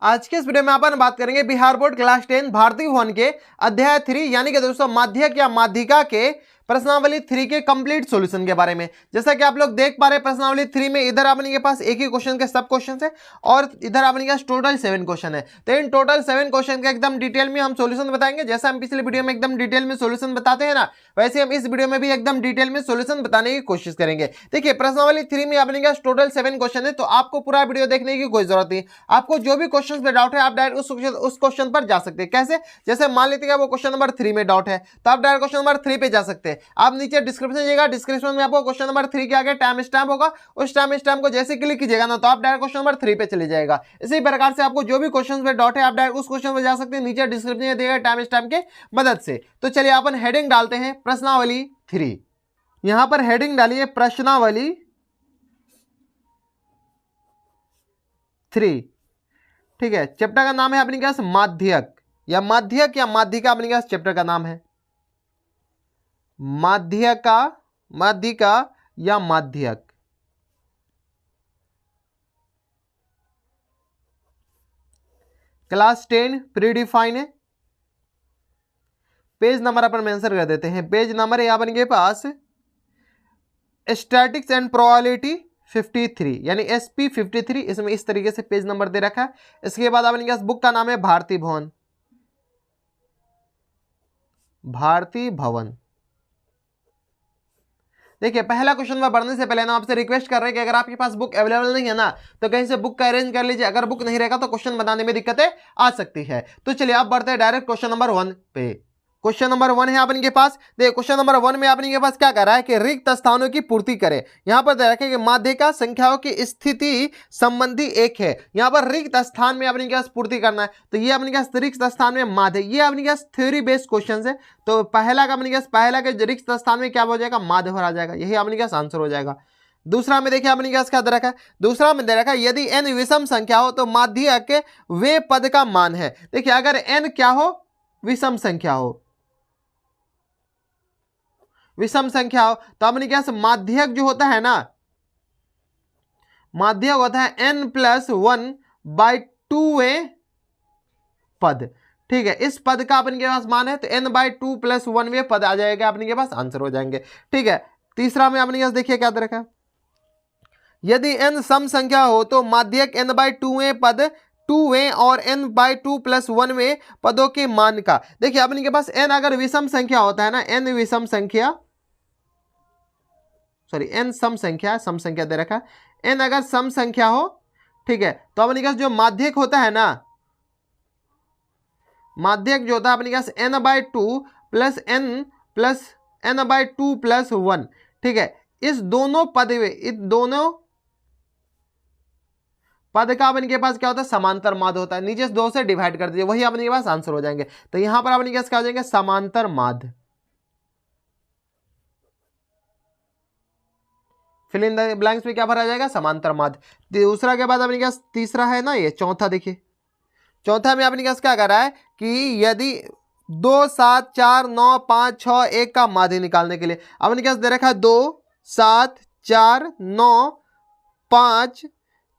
आज के इस वीडियो में अपन बात करेंगे बिहार बोर्ड क्लास 10 भारतीय भवन के अध्याय 3 यानी कि दोस्तों माध्यक या माध्यिका के प्रश्नावली 3 के कंप्लीट सॉल्यूशन के बारे में। जैसा कि आप लोग देख पा रहे हैं प्रश्नावली 3 में इधर आपने के पास एक ही क्वेश्चन के सब क्वेश्चन है और इधर आपने के पास टोटल 7 क्वेश्चन है। तो इन टोटल 7 क्वेश्चन का एकदम डिटेल में हम सॉल्यूशन बताएंगे। जैसा हम पिछले वीडियो में एकदम डिटेल में सॉल्यूशन बताते हैं ना, वैसे हम इस वीडियो में भी एकदम डिटेल में सॉल्यूशन बताने की कोशिश करेंगे। देखिए प्रश्नावली 3 में आपने के पास टोटल 7 क्वेश्चन है, तो आपको पूरा वीडियो देखने की कोई जरूरत नहीं। आपको जो भी क्वेश्चन पे डाउट है आप डायरेक्ट उस क्वेश्चन पर जा सकते हैं। कैसे? जैसे मान लेते हैं वो क्वेश्चन नंबर 3 में डाउट है तो आप डायरेक्ट क्वेश्चन नंबर 3 पे जा सकते हैं। आप नीचे डिस्क्रिप्शन जाइएगा, डिस्क्रिप्शन में आपको क्वेश्चन नंबर 3 के आगे टाइम स्टैम्प होगा, उस टाइम स्टैम्प को जैसे क्लिक कीजिएगा ना तो आप डायरेक्ट क्वेश्चन नंबर 3 पे चले जाएगा। इसी प्रकार से आपको जो भी क्वेश्चन पे डाउट है आप डायरेक्ट उस क्वेश्चन पे जा सकते हैं, नीचे डिस्क्रिप्शन में दिए गए टाइम स्टैम्प के मदद से। तो चलिए अपन हेडिंग डालते हैं प्रश्नावली 3। यहां पर हेडिंग डालिए प्रश्नावली 3। ठीक है, चैप्टर का नाम है अपने पास माध्यक या माध्यिका अपने पास चैप्टर का नाम है। माध्यिका या माध्यक। क्लास 10 प्रीडिफाइन है। पेज नंबर अपन मेंशन कर देते हैं। पेज नंबर है अपन के पास स्टैटिक्स एंड प्रोबेबिलिटी 53 यानी SP 53, इसमें इस तरीके से पेज नंबर दे रखा है। इसके बाद अपने पास बुक का नाम है भारती भवन। भारती भवन। देखिए पहला क्वेश्चन में बढ़ने से पहले ना आपसे रिक्वेस्ट कर रहे हैं कि अगर आपके पास बुक अवेलेबल नहीं है ना तो कहीं से बुक का अरेंज कर लीजिए। अगर बुक नहीं रहेगा तो क्वेश्चन बनाने में दिक्कतें आ सकती है। तो चलिए आप बढ़ते हैं डायरेक्ट क्वेश्चन नंबर 1 पे। क्वेश्चन नंबर 1 है आपके पास। देखिए क्वेश्चन नंबर 1 में आपके पास क्या कर रहा है कि रिक्त स्थानों की पूर्ति करें। यहां पर देखें कि माध्यिका संख्याओं की स्थिति संबंधी एक है। यहां पर रिक्त स्थान में अपने पास पूर्ति करना है, तो ये अपने पास रिक्त स्थान में माध्य, ये अपने पास थ्योरी बेस्ड क्वेश्चन है। तो पहला का अपने पास पहला के रिक्त स्थान में क्या हो जाएगा, माध्य भरा जाएगा, यही अपने पास आंसर हो जाएगा। दूसरा में देखिए अपने पास क्या दे रखा है। दूसरा में दे रखा है यदि n विषम संख्या हो तो माध्यक के वे पद का मान है। देखिए अगर n क्या हो, विषम संख्या हो, विषम संख्या हो तो अपने क्या माध्यक जो होता है ना, माध्यक होता है n+1/2 पद। ठीक है, इस पद का अपने के पास मान है तो n/2+1 पद आ जाएगा, अपने के पास आंसर हो जाएंगे। ठीक है, तीसरा में अपने पास देखिए क्या दे रखा है। यदि n सम संख्या हो तो माध्यक n/2 पद 2 और n/2+1 पदों के मान का। देखिए अपने के पास n अगर विषम संख्या होता है ना, n विषम संख्या, सॉरी n सम संख्या, सम संख्या दे रखा है, n अगर सम संख्या हो, ठीक है, तो अपने पास जो माध्यक होता है ना, माध्यक जो होता है अपने पास n/2+1, ठीक है, इस दोनों पद में, इस दोनों पद का अपने के पास क्या होता है, समांतर माध्य होता है। नीचे 2 से डिवाइड कर दीजिए, वही अपने के पास आंसर हो जाएंगे। तो यहां पर अपने के पास क्या हो जाएंगे, समांतर माध्य। फिल इन द ब्लैंक्स में क्या भरा जाएगा, समांतर माध्य। दूसरा के बाद अपने पास तीसरा है ना, ये चौथा। देखिए चौथा में अपने पास क्या कर रहा है कि यदि 2, 7, 4, 9, 5, 6, 1 का माध्य निकालने के लिए अपने पास दे रखा है 2, 7, 4, 9, 5,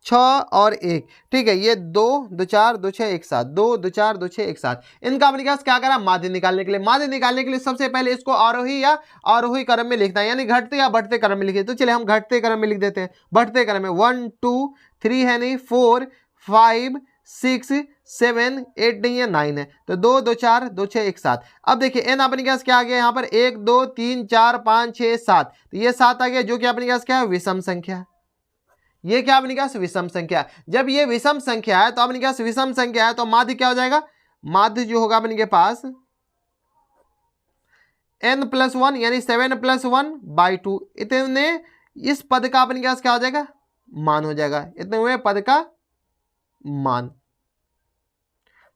6 और 1। ठीक है, ये 2, 2, 4, 2, 6, 1, 7, 2, 2, 4, 2, 6, 1, 7, इनका अपने पास क्या करा, माध्य निकालने के लिए। माध्य निकालने के लिए सबसे पहले इसको आरोही या आरोही क्रम में लिखना है, यानी घटते या बढ़ते क्रम में लिखे। तो चलिए हम घटते क्रम में लिख देते हैं। बढ़ते क्रम में 1, 2, 3 है नहीं, 4, 5, 6, 7, 8 नहीं है, 9 है, तो 2, 2, 4, 2, 6, 1, 7। अब देखिए n अपने पास क्या आ गया यहाँ पर, 1, 2, 3, 4, 5, 6, 7, तो ये 7 आ गया, जो कि अपने पास क्या है, विषम संख्या। ये क्या अपने पास, विषम संख्या। जब ये विषम संख्या है तो अपने पास विषम संख्या है तो माध्य क्या हो जाएगा, माध्य जो होगा अपने के पास n+1 यानी 7+1/2, इतने इस पद का अपने पास क्या हो जाएगा, मान हो जाएगा, इतने हुए पद का मान।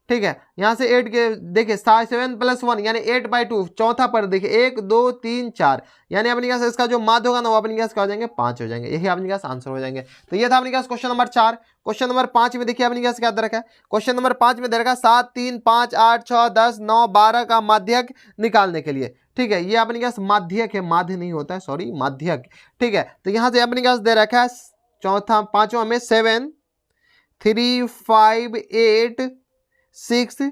ठीक है, यहां से 8 के देखिए 7+1 यानी 8/2, चौथा पर देखिए 1, 2, 3, 4, यानी अपने पास इसका जो माध्य होगा ना वो अपने पास क्या हो जाएंगे, 5 हो जाएंगे, यही अपने पास आंसर हो जाएंगे। तो ये था अपने पास क्वेश्चन नंबर 4। क्वेश्चन नंबर 5 में देखिए अपने पास क्या दे रखा है। क्वेश्चन नंबर 5 में दे रखा है 7, 3, 5, 8, 6, 10, 9, 12 का माध्यक निकालने के लिए। ठीक है, ये अपने पास माध्यक है, माध्य नहीं होता है, सॉरी, माध्यक। ठीक है, तो यहां से अपने पास दे रखा है चौथा, पांचवा में 7, 3, 5, 8, 6,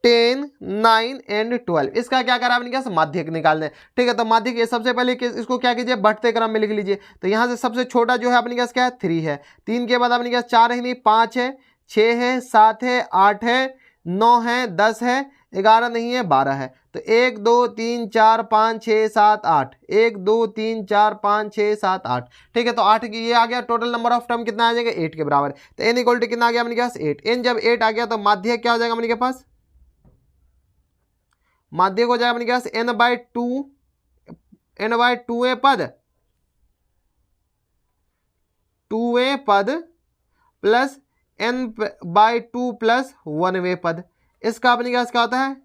10, 9 एंड 12। इसका क्या करा आपने, क्या माध्यक निकालना है। ठीक है, तो माध्यक ये सबसे पहले इसको क्या कीजिए, बढ़ते क्रम में लिख लीजिए। तो यहाँ से सबसे छोटा जो है अपने पास क्या है, 3 है। 3 के बाद अपने पास 4 है नहीं, 5 है, 6 है, 7 है, 8 है, 9 है, 10 है, 11 नहीं है, 12 है। तो 1 2 3 4 5 6 7 8, 1 2 3 4 5 6 7 8। ठीक है, तो 8 की ये आ गया। टोटल नंबर ऑफ टर्म कितना आ जाएगा, 8 के बराबर। तो n इक्वल टू कितना आ गया अपने पास, 8। n जब 8 आ गया तो माध्यक क्या हो जाएगा अपने पास, माध्यक हो जाएगा अपने पास n/2 पद, 2वें पद प्लस n/2 प्लस 1वें पद। इसका अपने पास क्या होता है,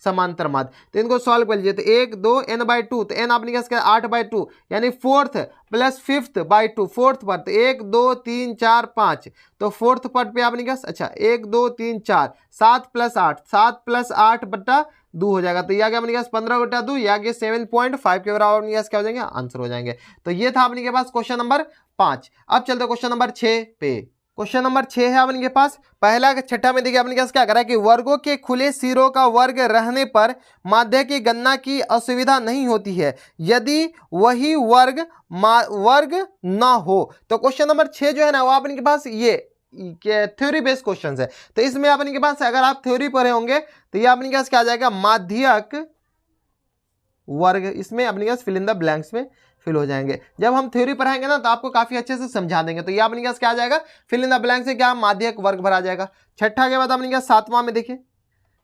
समांतर माध्य। तो इनको सॉल्व कर लीजिए। तो 1 2 n/2, तो n आपने क्या 8/2 यानी fourth plus fifth by 2, fourth पद। 1 2 3 4 5, तो फोर्थ पद पे आपने क्या, अच्छा 1 2 3 4, 7 प्लस 8, 7 प्लस 8/2 हो जाएगा। तो यह क्या अपने पास 15/2, या 7.5 के बराबर अपने पास क्या हो जाएंगे, आंसर हो जाएंगे। तो ये था अपने के पास क्वेश्चन नंबर 5। अब चलते क्वेश्चन नंबर 6 पे। क्वेश्चन नंबर 6 है अपने पास। पहला छठा में देखिए अपने पास क्या करा है कि वर्गों के खुले सिरों का वर्ग रहने पर माध्य की गणना की असुविधा नहीं होती है यदि वही वर्ग न हो। तो क्वेश्चन नंबर 6 जो है ना, वो अपने के पास ये थ्योरी बेस्ड क्वेश्चन है। तो इसमें अपने के पास अगर आप थ्योरी पढ़े होंगे तो ये अपने के पास क्या आ जाएगा, माध्यक वर्ग। इसमें अपने पास फिल इन द ब्लैंक्स में फिल हो जाएंगे। जब हम थ्योरी पढ़ाएंगे ना तो आपको काफी अच्छे से समझा देंगे। तो ये अपने पास क्या आ जाएगा, फिल इन द ब्लैंक से क्या माध्यक वर्ग भरा जाएगा। छठा के बाद अपने पास सातवां में देखिए,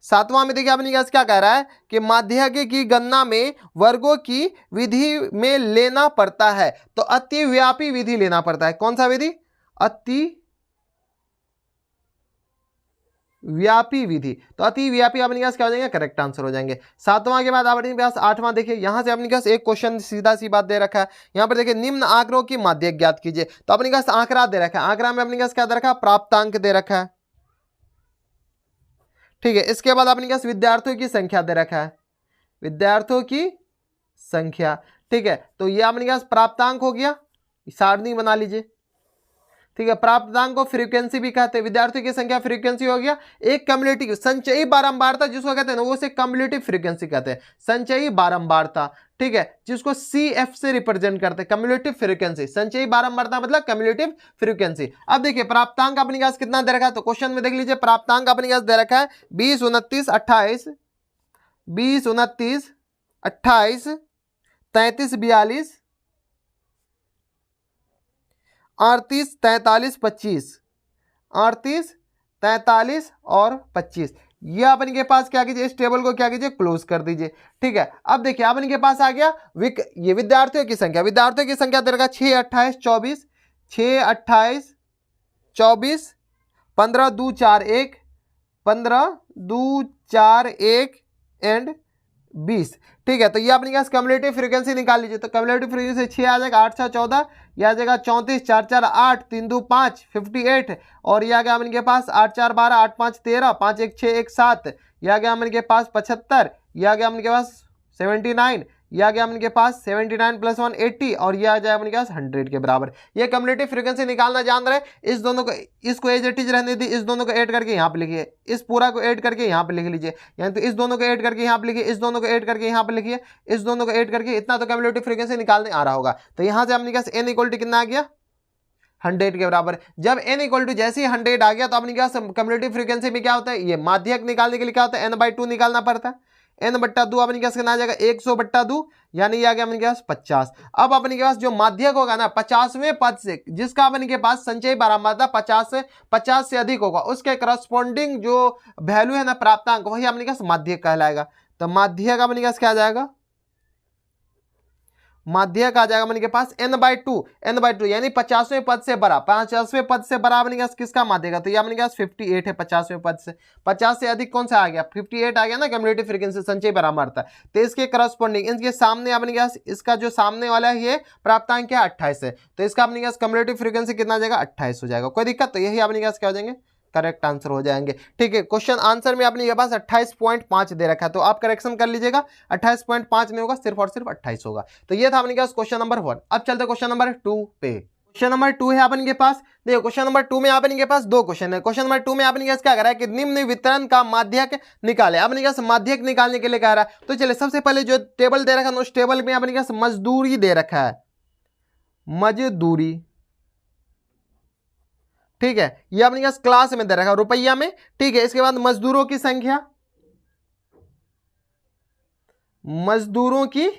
सातवां में देखिए अपने पास क्या कह रहा है कि माध्यक की गणना में वर्गों की विधि में लेना पड़ता है। तो अतिव्यापी विधि लेना पड़ता है। कौन सा विधि, अति व्यापी विधि। तो अति व्यापी अपने पास क्या हो जाएंगे, करेक्ट आंसर हो जाएंगे। सातवां के बाद अपने पास आठवां देखिए, यहां से अपने पास एक क्वेश्चन सीधा सी बात दे रखा है। यहां पर देखिए निम्न आंकड़ों की माध्यक ज्ञात कीजिए। तो अपने पास आंकड़ा दे रखा है, आंकड़ा में अपने पास क्या दे रखा है, प्राप्तांक दे रखा है। ठीक है, इसके बाद अपने पास विद्यार्थियों की संख्या दे रखा है, विद्यार्थियों की संख्या। ठीक है, तो यह अपने पास प्राप्तांक हो गया, सारणी बना लीजिए। ठीक है, प्राप्तांक को फ्रीक्वेंसी भी कहते हैं। विद्यार्थियों की संख्या फ्रीक्वेंसी हो गया। एक कम्युलेटिव संचयी बारंबारता जिसको कहते हैं ना, वो से कम्युलेटिव फ्रीक्वेंसी कहते हैं, संचयी बारंबारता। ठीक है, जिसको CF से रिप्रेजेंट करते हैं, कम्युलेटिव फ्रीक्वेंसी। संचयी बारंबारता मतलब कम्युलेटिव फ्रीक्वेंसी। अब देखिए प्राप्तांक अपने पास कितना दे रखा है, तो क्वेश्चन में देख लीजिए प्राप्तांक अपने पास दे रखा है 20 29 28, 20 29 28, 33 42, 38 43 25, 38 43 और 25। ये अपन के पास क्या कीजिए, इस टेबल को क्या कीजिए, क्लोज कर दीजिए। ठीक है, अब देखिए अपन के पास आ गया ये विद्यार्थियों की संख्या। विद्यार्थियों की संख्या दे रखा 6 28 24, 6 28 24, 15 2 4 1, 15 2 4 1 एंड 20। ठीक है, तो ये अपने पास कम्युलेटिव फ्रीक्वेंसी निकाल लीजिए। तो कम्युलेटिव फ्रीक्वेंसी 6 आ जाएगा, 8 6 14, यह आ जाएगा 34, 4 4 8, 3 2 5 58, और यह आ गया अपने के पास 8 4 12, 8 5 13, 5 1 6 1 7, यह आ गया अपने के पास 75, यह आ गया अपने के पास 79, यह आ गया अपने के पास 79 + 1 80, और यह आ जाए अपने के पास 100 के बराबर। ये कम्युलेटिव फ्रीक्वेंसी निकालना जान रहे, इस दोनों को, इसको एज इट इज रहने दी, इस दोनों को ऐड करके यहाँ पे लिखिए, इस पूरा को ऐड करके यहाँ पे लिख लीजिए, यानी तो इस दोनों को ऐड करके यहाँ पे लिखिए, इस दोनों को ऐड करके यहाँ पे लिखिए, इस दोनों को ऐड करके, इतना तो कम्युलेटिव फ्रीक्वेंसी निकालने आ रहा होगा। तो यहाँ से अपने पास n इक्वल टू कितना आ गया, 100 के बराबर। जब n इक्वल टू जैसे ही 100 आ गया तो अपने पास कम्युलेटिव फ्रीक्वेंसी में क्या होता है, ये माध्यक निकालने के लिए क्या होता है, n/2 निकालना पड़ता है। n/2 अपने पास कितना आ जाएगा, 100/2, यानी ये आ गया अपने पास 50। अब अपने के पास जो माध्यक होगा ना 50वें पद से, जिसका अपने के पास संचयी बारंबारता 50 से अधिक होगा, उसके करस्पॉन्डिंग जो वैल्यू है ना प्राप्तांक, वही अपने पास माध्यक कहलाएगा। तो माध्यक अपने पास क्या आ जाएगा, माध्यक आ जाएगा अपने के पास n/2 यानी 50वें पद से बड़ा, 50वें पद से बड़ा अपने पास किसका माध्यक है, तो ये अपने पास 58 है। 50वें पद से 50 से अधिक कौन सा आ गया, 58 आ गया ना, कम्युलेटिव फ्रीक्वेंसी संचयी बारंबारता। तो इसके करस्पॉन्डिंग, इसके सामने अपने पास, इसका जो सामने वाला है ये प्राप्तांक क्या 28 है, तो इसका अपने पास कम्युलेटिव फ्रीक्वेंसी कितना आ जाएगा, 28 हो जाएगा। कोई दिक्कत, तो यही अपने पास क्या हो जाएंगे, करेक्ट आंसर हो जाएंगे। ठीक है, क्वेश्चन आंसर में अपने पास 28.5 दे रखा है, तो आप करेक्शन कर लीजिएगा, 28.5 नहीं होगा, सिर्फ और सिर्फ 28 होगा। तो ये था अपने पास क्वेश्चन नंबर 1। अब चलते क्वेश्चन नंबर 2 पे। क्वेश्चन नंबर 2 है अपन के पास। देखो क्वेश्चन नंबर 2 में अपन के पास दो क्वेश्चन है। क्वेश्चन नंबर 2 में अपन क्या कह रहा है कि निम्न वितरण का माध्यक निकाले। अपन क्या माध्यक निकालने के लिए कह रहा है। तो चलिए सबसे पहले जो टेबल दे रखा है उस टेबल में अपन क्या मजदूरी दे रखा है, मजदूरी, ठीक है, ये अपने पास क्लास में दे रखा है रुपया में, ठीक है। इसके बाद मजदूरों की संख्या, मजदूरों की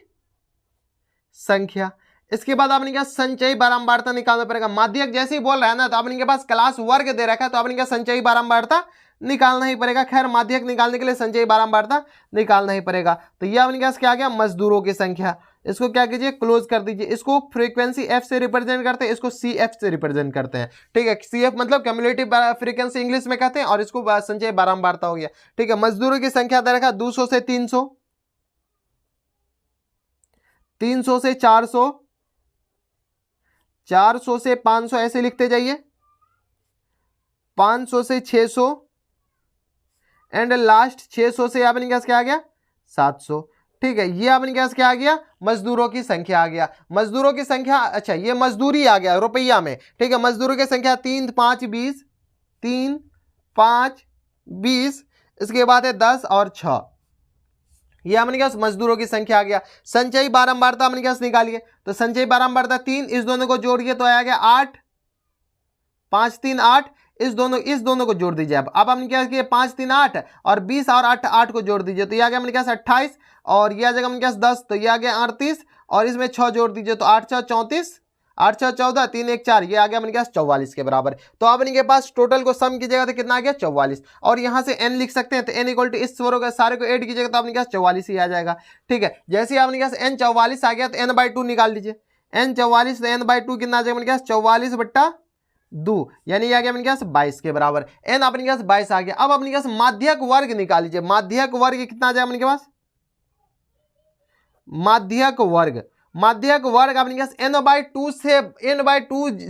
संख्या। इसके बाद आपने क्या संचयी बारंबारता निकालना पड़ेगा। माध्यक जैसे ही बोल रहा है ना तो आपने के पास क्लास वर्ग दे रखा है तो आपने क्या संचयी बारंबारता निकालना ही पड़ेगा। खैर माध्यक निकालने के लिए संचयी बारंबारता निकालना ही पड़ेगा। तो ये आपने क्या क्या आ गया मजदूरों की संख्या। इसको क्या कीजिए क्लोज कर दीजिए। इसको फ्रीक्वेंसी एफ से रिप्रेजेंट करते हैं, इसको सी एफ से रिप्रेजेंट करते हैं, ठीक है। सी एफ मतलब क्यूमुलेटिव फ्रीक्वेंसी इंग्लिश में कहते हैं और इसको संचयी बारंबारता हो गया, ठीक है। मजदूरों की संख्या दे रखा 200 से 300, 300 से 400, 400 से 500 ऐसे लिखते जाइए, 500 से 600 एंड लास्ट 600 से आपने क्या आ गया 700, ठीक है। ये आपने क्या आ गया मजदूरों की संख्या आ गया। मजदूरों की संख्या, अच्छा ये मजदूरी आ गया रुपया में, ठीक है। मजदूरों की संख्या 3 5 20, 3 5 20, इसके बाद है 10 और 6, ये हमने क्या मजदूरों की संख्या आ गया। संचयी बारंबारता हमने क्या निकालिए। तो संचयी बारंबारता 3, इस दोनों को जोड़िए तो आ गया 8, 5 3 8, इस दोनों को जोड़ दीजिए। अब हमने क्या किया 5 3 8 और 20 और 8 8 को जोड़ दीजिए तो ये आ गया हमने क्या 28 और ये आ जाएगा हमने क्या 10, तो ये आ गया 38 और इसमें 6 जोड़ दीजिए तो 8 6 34, 8 6 14, 3 1 4, ये आ गया अपने पास 44 के बराबर। तो अपने के पास टोटल को सम कीजिएगा तो कितना आ गया 44 और यहाँ से n लिख सकते हैं तो n इक्वल टू इस सारे को ऐड कीजिएगा तो अपने पास 44 ही आ जाएगा, ठीक है। जैसे ही अपने पास n 44 आ गया तो n/2 निकाल लीजिए। n 44 तो n/2 कितना आ जाएगा अपने पास 44/2, यानी ये आ गया अपने पास 22 के बराबर। n अपने पास 22 आ गया। अब अपने पास माध्यक वर्ग निकाल लीजिए। माध्यक वर्ग कितना आ जाएगा अपने पास, माध्यक वर्ग, माध्यक वर्ग अपने पास n/2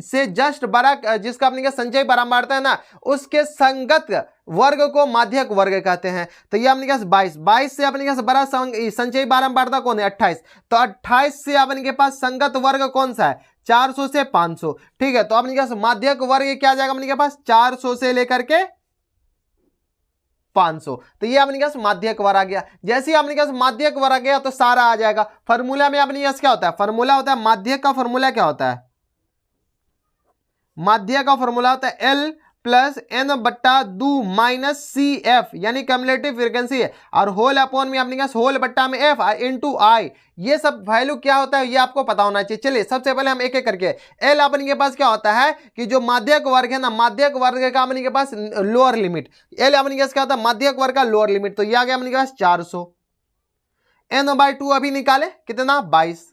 से जस्ट बड़ा जिसका अपने पास संचयी बारंबारता है ना उसके संगत वर्ग को माध्यक वर्ग कहते हैं। तो ये अपने पास 22 से अपने पास बड़ा संचयी बारंबारता कौन है 28, तो 28 से अपने के पास संगत वर्ग कौन सा है 400 से 500, ठीक है। तो अपने पास माध्यक वर्ग क्या आ जाएगा अपने के पास 400 से लेकर के 500, तो ये अपने पास माध्यक वर्ग आ गया। जैसे ही अपने पास माध्यक वर्ग आ गया तो सारा आ जाएगा। फॉर्मूला में अपने पास क्या होता है, फॉर्मूला होता है माध्यक का फॉर्मूला क्या होता है, माध्यक का फॉर्मूला होता है L plus n/2 minus C F यानी कम्युलेटिव फ्रीक्वेंसी है और होल अपॉन में अपने पास होल बट्टा में f इंटू आई। ये सब वैल्यू क्या होता है ये आपको पता होना चाहिए। चलिए सबसे पहले हम एक एक करके L अपने के पास क्या होता है कि जो माध्यक वर्ग है ना माध्यक वर्ग का अपने के पास लोअर लिमिट, L अपने के पास क्या होता है माध्यक वर्ग का लोअर लिमिट, तो ये आ गया अपने के पास 400। n/2 अभी निकाले कितना 22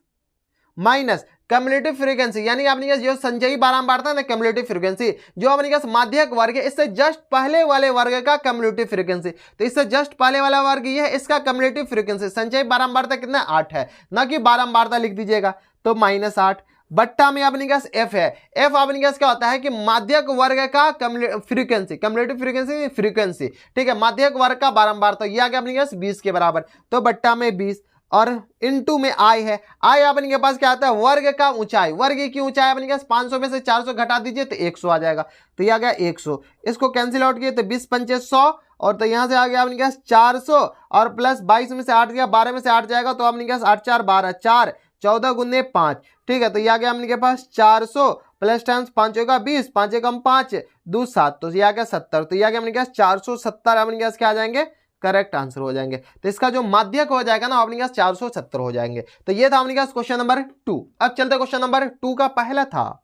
माइनस कम्युलेटिव फ्रीक्वेंसी यानी अपने पास जो संचयी बारंबारता है ना कम्युलेटिव फ्रीक्वेंसी जो अपने पास माध्यक वर्ग है इससे जस्ट पहले वाले वर्ग का कम्युलेटिव फ्रीक्वेंसी, तो इससे जस्ट पहले वाला वर्ग ये है इसका कम्युलेटिव फ्रीक्वेंसी संचयी बारंबारता कितना 8 है, ना कि बारंबारता लिख दीजिएगा तो -8 बट्टा में अपने पास f है। f अपने पास क्या होता है कि माध्यक वर्ग का फ्रीक्वेंसी, कम्युलेटिव फ्रीक्वेंसी फ्रीक्वेंसी, ठीक है। माध्यक वर्ग का बारंबारता ये आ गया अपने पास 20 के बराबर, तो बट्टा में 20 और इनटू में आई है। आई अपने के पास क्या आता है वर्ग का ऊंचाई, वर्ग की ऊंचाई अपने पास 500 में से 400 घटा दीजिए तो 100 आ जाएगा, तो ये आ गया 100। इसको कैंसिल आउट किए तो 20 पंचे 100 और तो यहां से आ गया अपने पास 400 और प्लस 22 में से 8 गया 12 में से 8 जाएगा तो अपने पास 8 4 12 4 14 गुने 5, ठीक है। तो ये आ गया अपने के पास 400 प्लस टाइम्स 5 होगा 20 5 एकम 5 2 7, तो ये आ गया 70, तो ये आ गया अपने पास 470 अपने पास क्या आ जाएंगे करेक्ट आंसर हो जाएंगे। तो इसका जो माध्यक हो जाएगा ना अपने पास 470 हो जाएंगे। तो ये था अपने पास क्वेश्चन नंबर 2। अब चलते क्वेश्चन नंबर 2 का पहला था,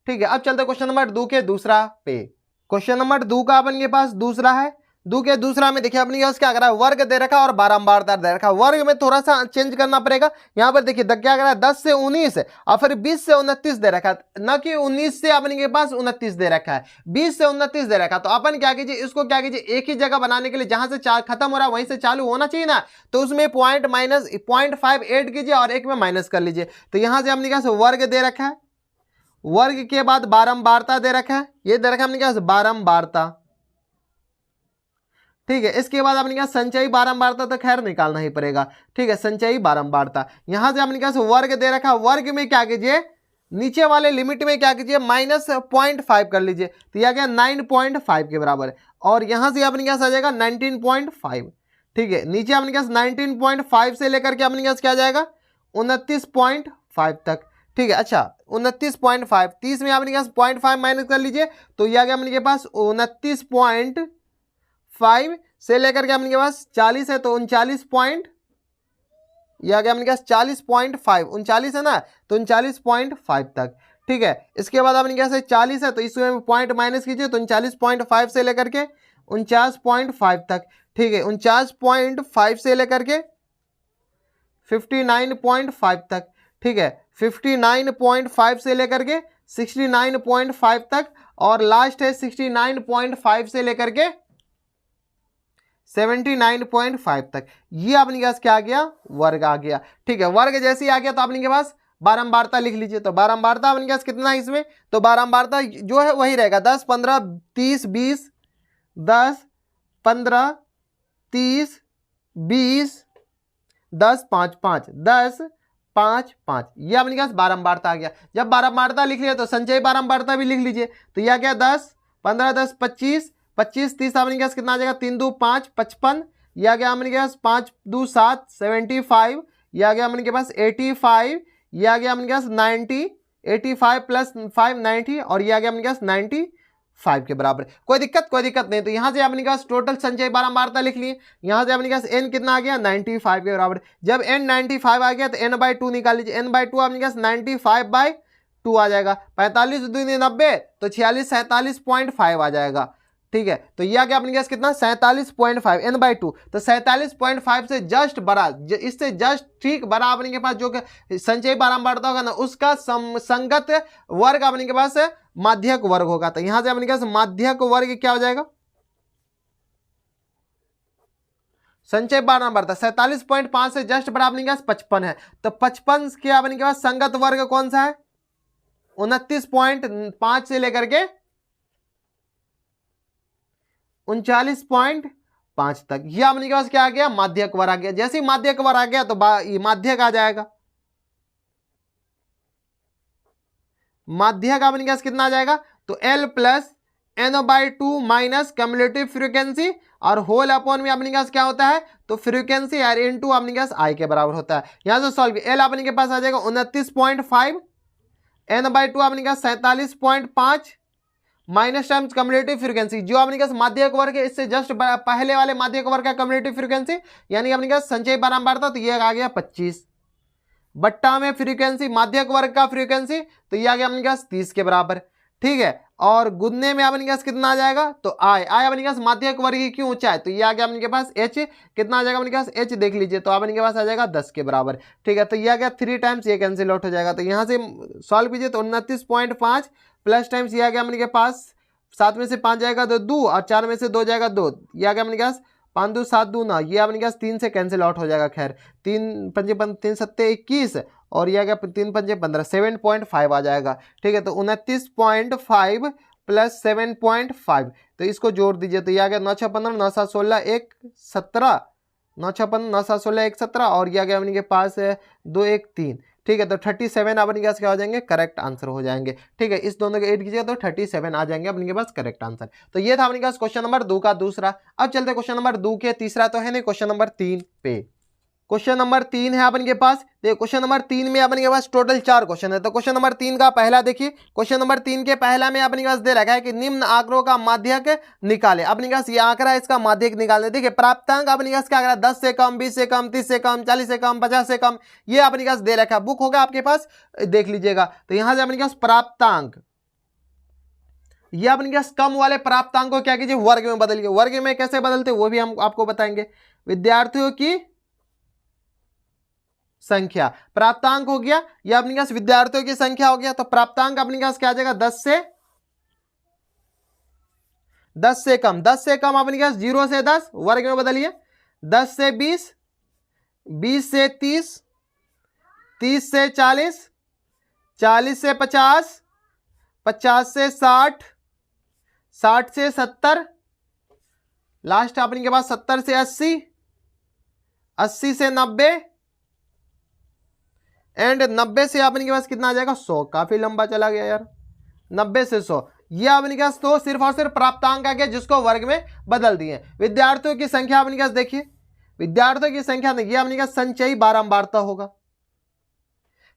ठीक है। अब चलते क्वेश्चन नंबर 2 के दूसरा पे। क्वेश्चन नंबर 2 का अपने पास दूसरा है। 2 के दूसरा में देखिए अपने पास क्या करा है वर्ग दे रखा और बारंबारता दे रखा। वर्ग में थोड़ा सा चेंज करना पड़ेगा। यहाँ पर देखिए क्या करा है 10 से 19 और फिर 20 से 29 दे रखा है, न कि 19 से अपने के पास 29 दे रखा है, 20 से 29 दे रखा। तो अपन क्या कीजिए इसको क्या कीजिए एक ही जगह बनाने के लिए जहां से खत्म हो रहा है वहीं से चालू होना चाहिए ना, तो उसमें पॉइंट माइनस 0.5 ऐड कीजिए और एक में माइनस कर लीजिए। तो यहां से अपने पास वर्ग दे रखा है, वर्ग के बाद बारंबारता दे रखा है, ये दे रखा है अपने पास बारंबारता, ठीक है। इसके बाद अपने पास संचयी बारंबारता तो खैर निकालना ही पड़ेगा, ठीक है। संचयी बारंबारता यहां से अपने पास वर्ग दे रखा, वर्ग में क्या कीजिए नीचे वाले लिमिट में क्या कीजिए -0.5 कर लीजिए, तो यह आ गया 9.5 के बराबर। और यहां से अपने पास आ जाएगा 19.5। ठीक है, नीचे अपने पास 19.5 से लेकर के अपने पास क्या जाएगा 29.5 तक। ठीक है, अच्छा 29.5, 30 में अपने पास 0.5 माइनस कर लीजिए, तो यह आ गया अपने के पास 29.5 से लेकर के अपने के पास 40 है, तो 39 पॉइंट, यह आ गया अपने पास 40.5, 39 है ना, तो 39.5 तक। ठीक है, इसके बाद अपने पास 40 है, तो इसमें पॉइंट माइनस कीजिए, तो 39.5 से लेकर के 49.5 तक। ठीक है, 49.5 से लेकर के 59.5 तक। ठीक है, 59.5 से लेकर के 69.5 तक, और लास्ट है 69.5 से लेकर के 79.5 तक। ये अपने पास क्या आ गया, वर्ग आ गया। ठीक है, वर्ग जैसे ही आ गया तो अपने के पास बारंबारता लिख लीजिए। तो बारंबारता अपने पास कितना है इसमें, तो बारंबारता जो है वही रहेगा 10, 15, 30, 20, 10, 15, 30, 20, 10, 5, 5, 10, 5, 5। ये अपने पास बारंबारता आ गया। जब बारंबारता लिख लिया तो संचयी बारंबारता भी लिख लीजिए। तो यह क्या 10, 15, 10, 25, 25, 30 अपने पास कितना आ जाएगा 3 2 5, 55। यह आ गया अपने पास 5 2 7, 75। यह आ गया अपने के पास 85। यह आ गया अपने पास 90, 85 प्लस 5 90, और यह आ गया अपने पास 95 के बराबर। कोई दिक्कत नहीं। तो यहाँ से अपने पास टोटल संचयी बारंबारता लिख लिए। यहाँ से अपने पास n कितना आ गया 95 के बराबर। जब n 95 आ गया तो n/2 निकाल लीजिए। n/2 अपने पास 95/2 आ जाएगा। 45 2 90, तो 46 47.5 आ जाएगा। ठीक है, तो यह आ गया अपने पास कितना 47.5 n/2। तो 47.5 से जस्ट बड़ा, इससे जस्ट ठीक बड़ा अपने के पास जो संचयी बारंबारता होगा ना, उसका संगत वर्ग अपने के पास माध्यक वर्ग होगा। तो यहां से अपने पास माध्यक वर्ग क्या हो जाएगा, संचय बारंबारता 47.5 से जस्ट बड़ा अपने पास 55 है। तो 55 के अपने के पास संगत वर्ग कौन सा है 29.5 से लेकर के 39.5 तक। यह अपने के पास क्या आ गया माध्यक वर्ग आ गया। जैसे ही माध्यक वर्ग आ गया तो माध्यक आ जाएगा। माध्यक अपने के पास कितना आ जाएगा, तो L plus n/2 minus cumulative frequency, और होल अपॉन में अपने पास क्या होता है, तो फ्रीक्वेंसी r इनटू अपने पास i के बराबर होता है। यहां से सॉल्व किया, L अपने के पास आ जाएगा 29.5, n/2 अपने पास 47.5 माइनस टाइम्स कम्युलेटिव फ्रीक्वेंसी, जो अपने पास माध्यक वर्ग है इससे जस्ट पहले वाले माध्यक वर्ग का कम्युलेटिव फ्रीक्वेंसी, यानी अपने पास संचयी बारंबारता, तो ये आ गया 25 बट्टा में फ्रीक्वेंसी माध्यक वर्ग का फ्रीक्वेंसी, तो ये आ गया अपने पास 30 के बराबर। ठीक है, और गुणने में अपने पास कितना आ जाएगा, तो आई अपने पास माध्यक वर्ग की क्यों ऊंचाई, तो ये आ गया अपने के पास h, कितना आ जाएगा अपने पास h देख लीजिए, तो अपने के पास आ जाएगा 10 के बराबर। ठीक है, तो ये आ गया 3 टाइम्स, ये कैंसिल आउट हो जाएगा। तो यहाँ से सॉल्व कीजिए तो 29.5 प्लस टाइम्स ये आ गया अपने के पास 7 में से 5 जाएगा तो 2, और 4 में से 2 जाएगा 2, ये आ गया अपने पास 5 2 7 2 9, ये अपने पास 3 से कैंसिल आउट हो जाएगा। खैर 3 पंजे 3 सत्ते 21, और ये आ गया 3 पंजे 15, 7.5 आ जाएगा। ठीक है, तो 29.5 प्लस 7.5, तो इसको जोड़ दीजिए, तो ये आ गया 9 6 15 9 7 16 1 17, 9 6 15 9 7 16 1 17, और ये आ गया अपने के पास 2 1 3। ठीक है, तो 37 अपने के पास क्या हो जाएंगे, करेक्ट आंसर हो जाएंगे। ठीक है, इस दोनों के ऐड कीजिएगा तो 37 आ जाएंगे अपने के पास करेक्ट आंसर। तो ये था अपने पास क्वेश्चन नंबर 2 का दूसरा। अब चलते क्वेश्चन नंबर 2 के तीसरा तो है नहीं, क्वेश्चन नंबर 3 पे। क्वेश्चन नंबर 3 है अपन के पास। देखिए क्वेश्चन नंबर 3 में अपन के पास टोटल 4 क्वेश्चन है। तो क्वेश्चन नंबर 3 का पहला देखिए, क्वेश्चन नंबर 3 के पहला में अपने पास दे रखा है कि निम्न आंकड़ों का माध्यक निकाले। अपने पास ये आंकड़ा है, इसका माध्यक निकालने। देखिए प्राप्तांक अपने पास क्या 10 से कम, 20 से कम, 30 से कम, 40 से कम, 50 से कम, ये अपने पास दे रखा है। बुक होगा आपके पास, देख लीजिएगा। तो यहां से अपने पास प्राप्तांक, ये अपने पास कम वाले प्राप्तांक को क्या कीजिए वर्ग में बदलिए। वर्ग में कैसे बदलते वो भी हम आपको बताएंगे। विद्यार्थियों की संख्या प्राप्तांक हो गया, यह अपने पास विद्यार्थियों की संख्या हो गया। तो प्राप्तांक अपने पास क्या आ जाएगा 10 से कम, 10 से कम अपने पास 0 से 10 वर्ग में बदलिए, 10 से 20, 20 से 30, 30 से 40, 40 से 50, 50 से 60, 60 से 70, लास्ट अपने के पास 70 से 80, 80 से 90, एंड 90 से अपने के पास कितना आ जाएगा 100, काफी लंबा चला गया यार, 90 से 100, ये अपने के पास तो सिर्फ और सिर्फ प्राप्तांक आ गया जिसको वर्ग में बदल दिए। विद्यार्थियों की संख्या अपने के पास देखिए, विद्यार्थियों की संख्या देखिए अपने के पास संचयी बारंबारता होगा,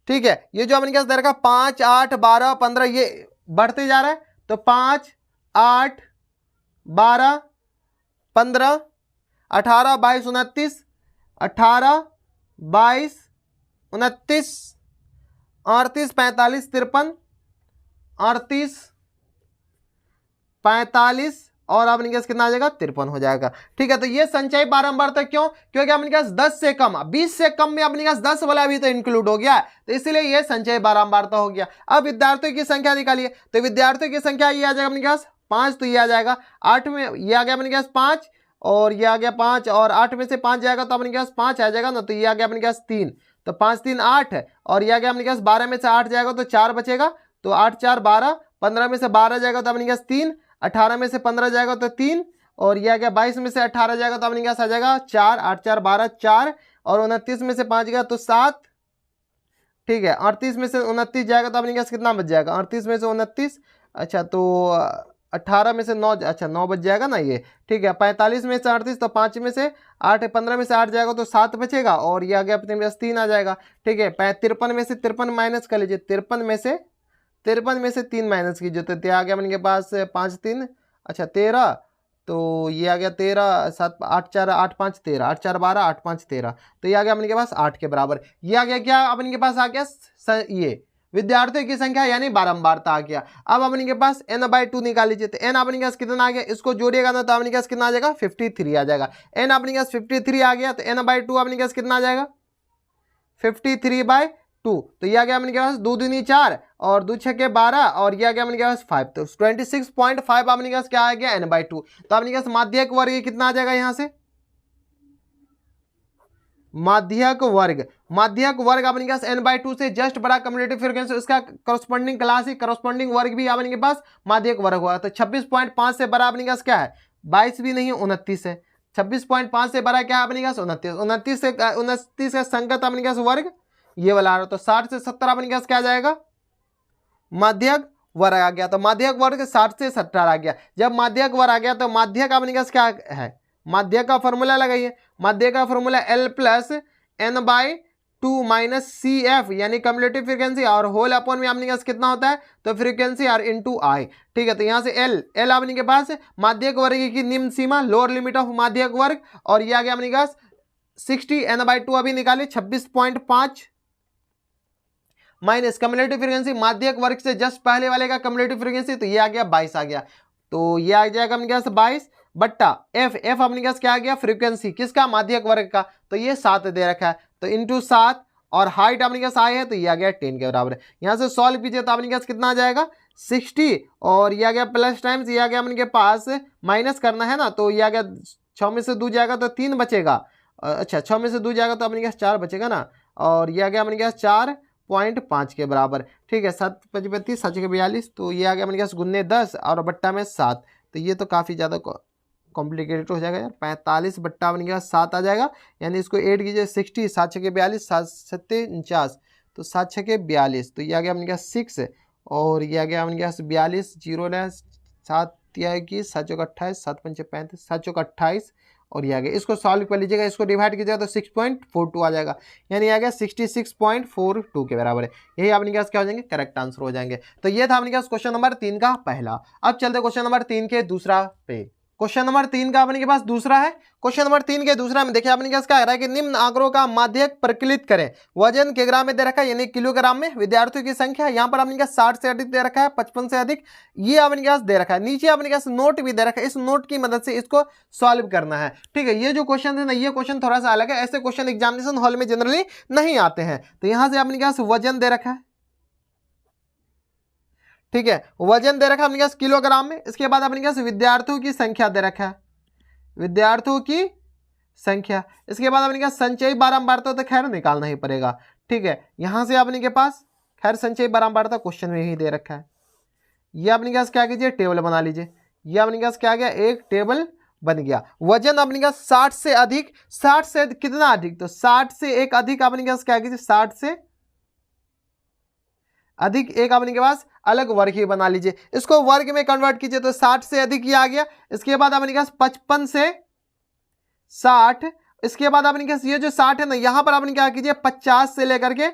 ठीक है। ये जो अपने के पास दे रखा 5, 8, 12, 15 ये बढ़ते जा रहा है, तो 5, 8, 12, 15, 18, 22, 29, 18, 22, 29, 38, 45, 53, 38, 45 और अपने पास कितना आ जाएगा 53 हो जाएगा, ठीक है। तो ये संचयी बारंबारता क्यों, क्योंकि अपने पास 10 से कम, 20 से कम में अपने पास 10 वाला भी तो इंक्लूड हो गया, तो इसलिए ये संचयी बारंबारता हो गया। अब विद्यार्थियों की संख्या निकालिए, तो विद्यार्थियों की संख्या ये आ जाएगा अपने पास 5, तो ये आ जाएगा 8 में, ये आ गया अपने पास 5 और ये आ गया 5 और 8 में से 5 जाएगा तो अपने पास 5 आ जाएगा ना, तो ये आ गया अपने पास 3, तो 5, 3, 8 है और ये आ गया अपने पास 12 में से 8 जाएगा तो 4 बचेगा, तो 8, 4, 12, 15 में से 12 जाएगा तो अपने पास 3, 18 में से 15 जाएगा तो 3 और ये आ गया 22 में से 18 जाएगा तो अपने पास आ जाएगा 4, 8, 4, 12, 4 और 29 में से 5 गया तो 7, ठीक है। 38 में से 29 जाएगा तो अपने पास कितना बच जाएगा, 38 में से 29, अच्छा तो 18 में से 9, अच्छा 9 बच जाएगा ना ये, ठीक है। 45 में से 38 तो 5 में से 8, 15 में से 8 जाएगा तो 7 बचेगा और ये आ गया अपने पास 3 आ जाएगा, ठीक है। 53 में से 53 माइनस कर लीजिए, 53 में से 3 माइनस कीजिए तो आ गया अपने के पास 5, 3, अच्छा 13, तो ये आ गया 13, 7, 8, 4, 8, 5, 13, 8, 4, 12, 8, 5, 13, तो ये आ गया अपने के पास 8 के बराबर। ये आ गया क्या अपने के पास आ गया ये विद्यार्थियों की संख्या यानी बारंबारता आ गया। अब अपने के पास n/2 निकाल लीजिए, तो n अपने के पास कितना आ गया, इसको जोड़िएगा ना तो अपने के पास कितना आ जाएगा 53 आ जाएगा। n अपने के पास 53 आ गया तो n/2 अपने के पास कितना आ जाएगा 53/2, तो ये आ गया अपने के पास 2 दूनी 4 और 2 छक्के 12 और ये आ गया अपने के पास 5, तो 26.5 अपने के पास क्या आ गया n/2। तो अपने के पास माध्यक वर्ग कितना आ जाएगा यहाँ से, माध्यक वर्ग अपने के पास n/2 से जस्ट बड़ा कम्युलेटिव फ्रीक्वेंसी उसका करस्पॉन्डिंग क्लास ही करस्पॉन्डिंग वर्ग भी अपने के पास माध्यक वर्ग हुआ, तो 26.5 से बड़ा अपने के पास क्या है 22 भी नहीं 29 है, 26.5 से बड़ा क्या है अपने के पास 29 से 29 का संगत अपने के पास वर्ग ये वाला आ रहा, तो 60 से 70 अपने के पास क्या आ जाएगा माध्यक वर्ग आ गया, तो माध्यक वर्ग 60 से 70 आ गया। जब माध्यक वर्ग आ गया तो माध्यक अपने के पास क्या है, माध्यक का फॉर्मूला लगाइए, माध्यक का फॉर्मूला L + n/2 - CF यानी कम्युलेटिव फ्रीक्वेंसी और होल अपॉन में अपने के पास कितना होता है तो फ्रीक्वेंसी और इनटू I, ठीक है। तो यहाँ से L अपने के पास माध्यक वर्ग की निम्न सीमा लोअर लिमिट ऑफ माध्यक वर्ग और ये आ गया अपने के पास 60, n/2 अभी निकाले 26.5 माइनस कम्युलेटिव फ्रीक्वेंसी माध्यक वर्ग से जस्ट पहले वाले का कम्युलेटिव फ्रीक्वेंसी, तो ये आ गया 22 आ गया, तो ये आ जाएगा अपने पास 22 बट्टा f अपने पास क्या आ गया फ्रीक्वेंसी किसका माध्यक वर्ग का, तो ये 7 दे रखा है, तो इंटू 7 और हाइट अपने पास आई है तो ये आ गया 10 के बराबर है। यहाँ से सॉल्व कीजिए तो अपने पास कितना आ जाएगा 60 और ये आ गया प्लस टाइम्स ये आ गया अपने के पास माइनस करना है ना, तो ये आ गया 6 में से 2 जाएगा तो 3 बचेगा, अच्छा 6 में से 2 जाएगा तो अपने पास 4 बचेगा ना, और ये आ गया अपने पास 4.5 के बराबर, ठीक है। 7, 25, 7 के 42, तो ये आ गया अपने पास गुन्ने 10 और बट्टा में 7, तो ये तो काफ़ी ज़्यादा कॉम्प्लिकेटेड हो जाएगा यार, 45 बट्टा अपने के पास 7 आ जाएगा, यानी इसको ऐड कीजिए 60, 7 6 के 42, 7 7 49, तो 7 6 के 42, तो ये आ गया अपने के पास 6 और ये आ गया अपने के पास 42, 0 है 7 21, 7 चौक 28, 7 पंचे 35, 7 चौक 28 और ये आ गया। इसको सॉल्व कर लीजिएगा, इसको डिवाइड कीजिएगा तो 6.42 आ जाएगा, यानी आ गया 66.42 के बराबर है। यही अपने पास क्या हो जाएंगे करेक्ट आंसर हो जाएंगे। तो ये था अपने पास क्वेश्चन नंबर 3 का पहला। अब चलते क्वेश्चन नंबर 3 के दूसरा पे। क्वेश्चन नंबर 3 का अपने के पास दूसरा है। क्वेश्चन नंबर 3 के दूसरा में देखिए अपने के पास क्या है कि निम्न आंकड़ों का माध्यक प्रकलित करें, वजन के ग्राम में दे रखा है यानी किलोग्राम में, विद्यार्थियों की संख्या यहाँ पर अपने के पास 60 से अधिक दे रखा है, 55 से अधिक ये अपने के पास दे रखा है, नीचे अपने के पास नोट भी दे रखा है, इस नोट की मदद से इसको सॉल्व करना है, ठीक है। ये जो क्वेश्चन है ना ये क्वेश्चन थोड़ा सा अलग है, ऐसे क्वेश्चन एग्जामिनेशन हॉल में जनरली नहीं आते हैं। तो यहाँ से अपने के पास वजन दे रखा है, ठीक है, वजन दे रखा है अपने पास किलोग्राम में, इसके बाद अपने पास विद्यार्थियों की संख्या दे रखा है, विद्यार्थियों की संख्या, इसके बाद अपने पास संचयी बारंबारता तो खैर निकालना ही पड़ेगा, ठीक है। यहां से अपने के पास खैर संचयी बारंबारता क्वेश्चन में ही दे रखा है, ये अपने पास क्या कीजिए टेबल बना लीजिए, ये अपने पास क्या गया एक टेबल बन गया। वजन अपने पास 60 से अधिक, 60 से कितना अधिक तो 60 से एक अधिक अपने पास क्या कीजिए 60 से अधिक एक अपने के पास अलग वर्ग ही बना लीजिए। इसको वर्ग में कन्वर्ट कीजिए तो 60 से अधिक ये आ गया। इसके बाद अपने पास 55 से 60, इसके बाद अपने पास ये जो 60 है ना, यहां पर आपने क्या कीजिए 50 से लेकर के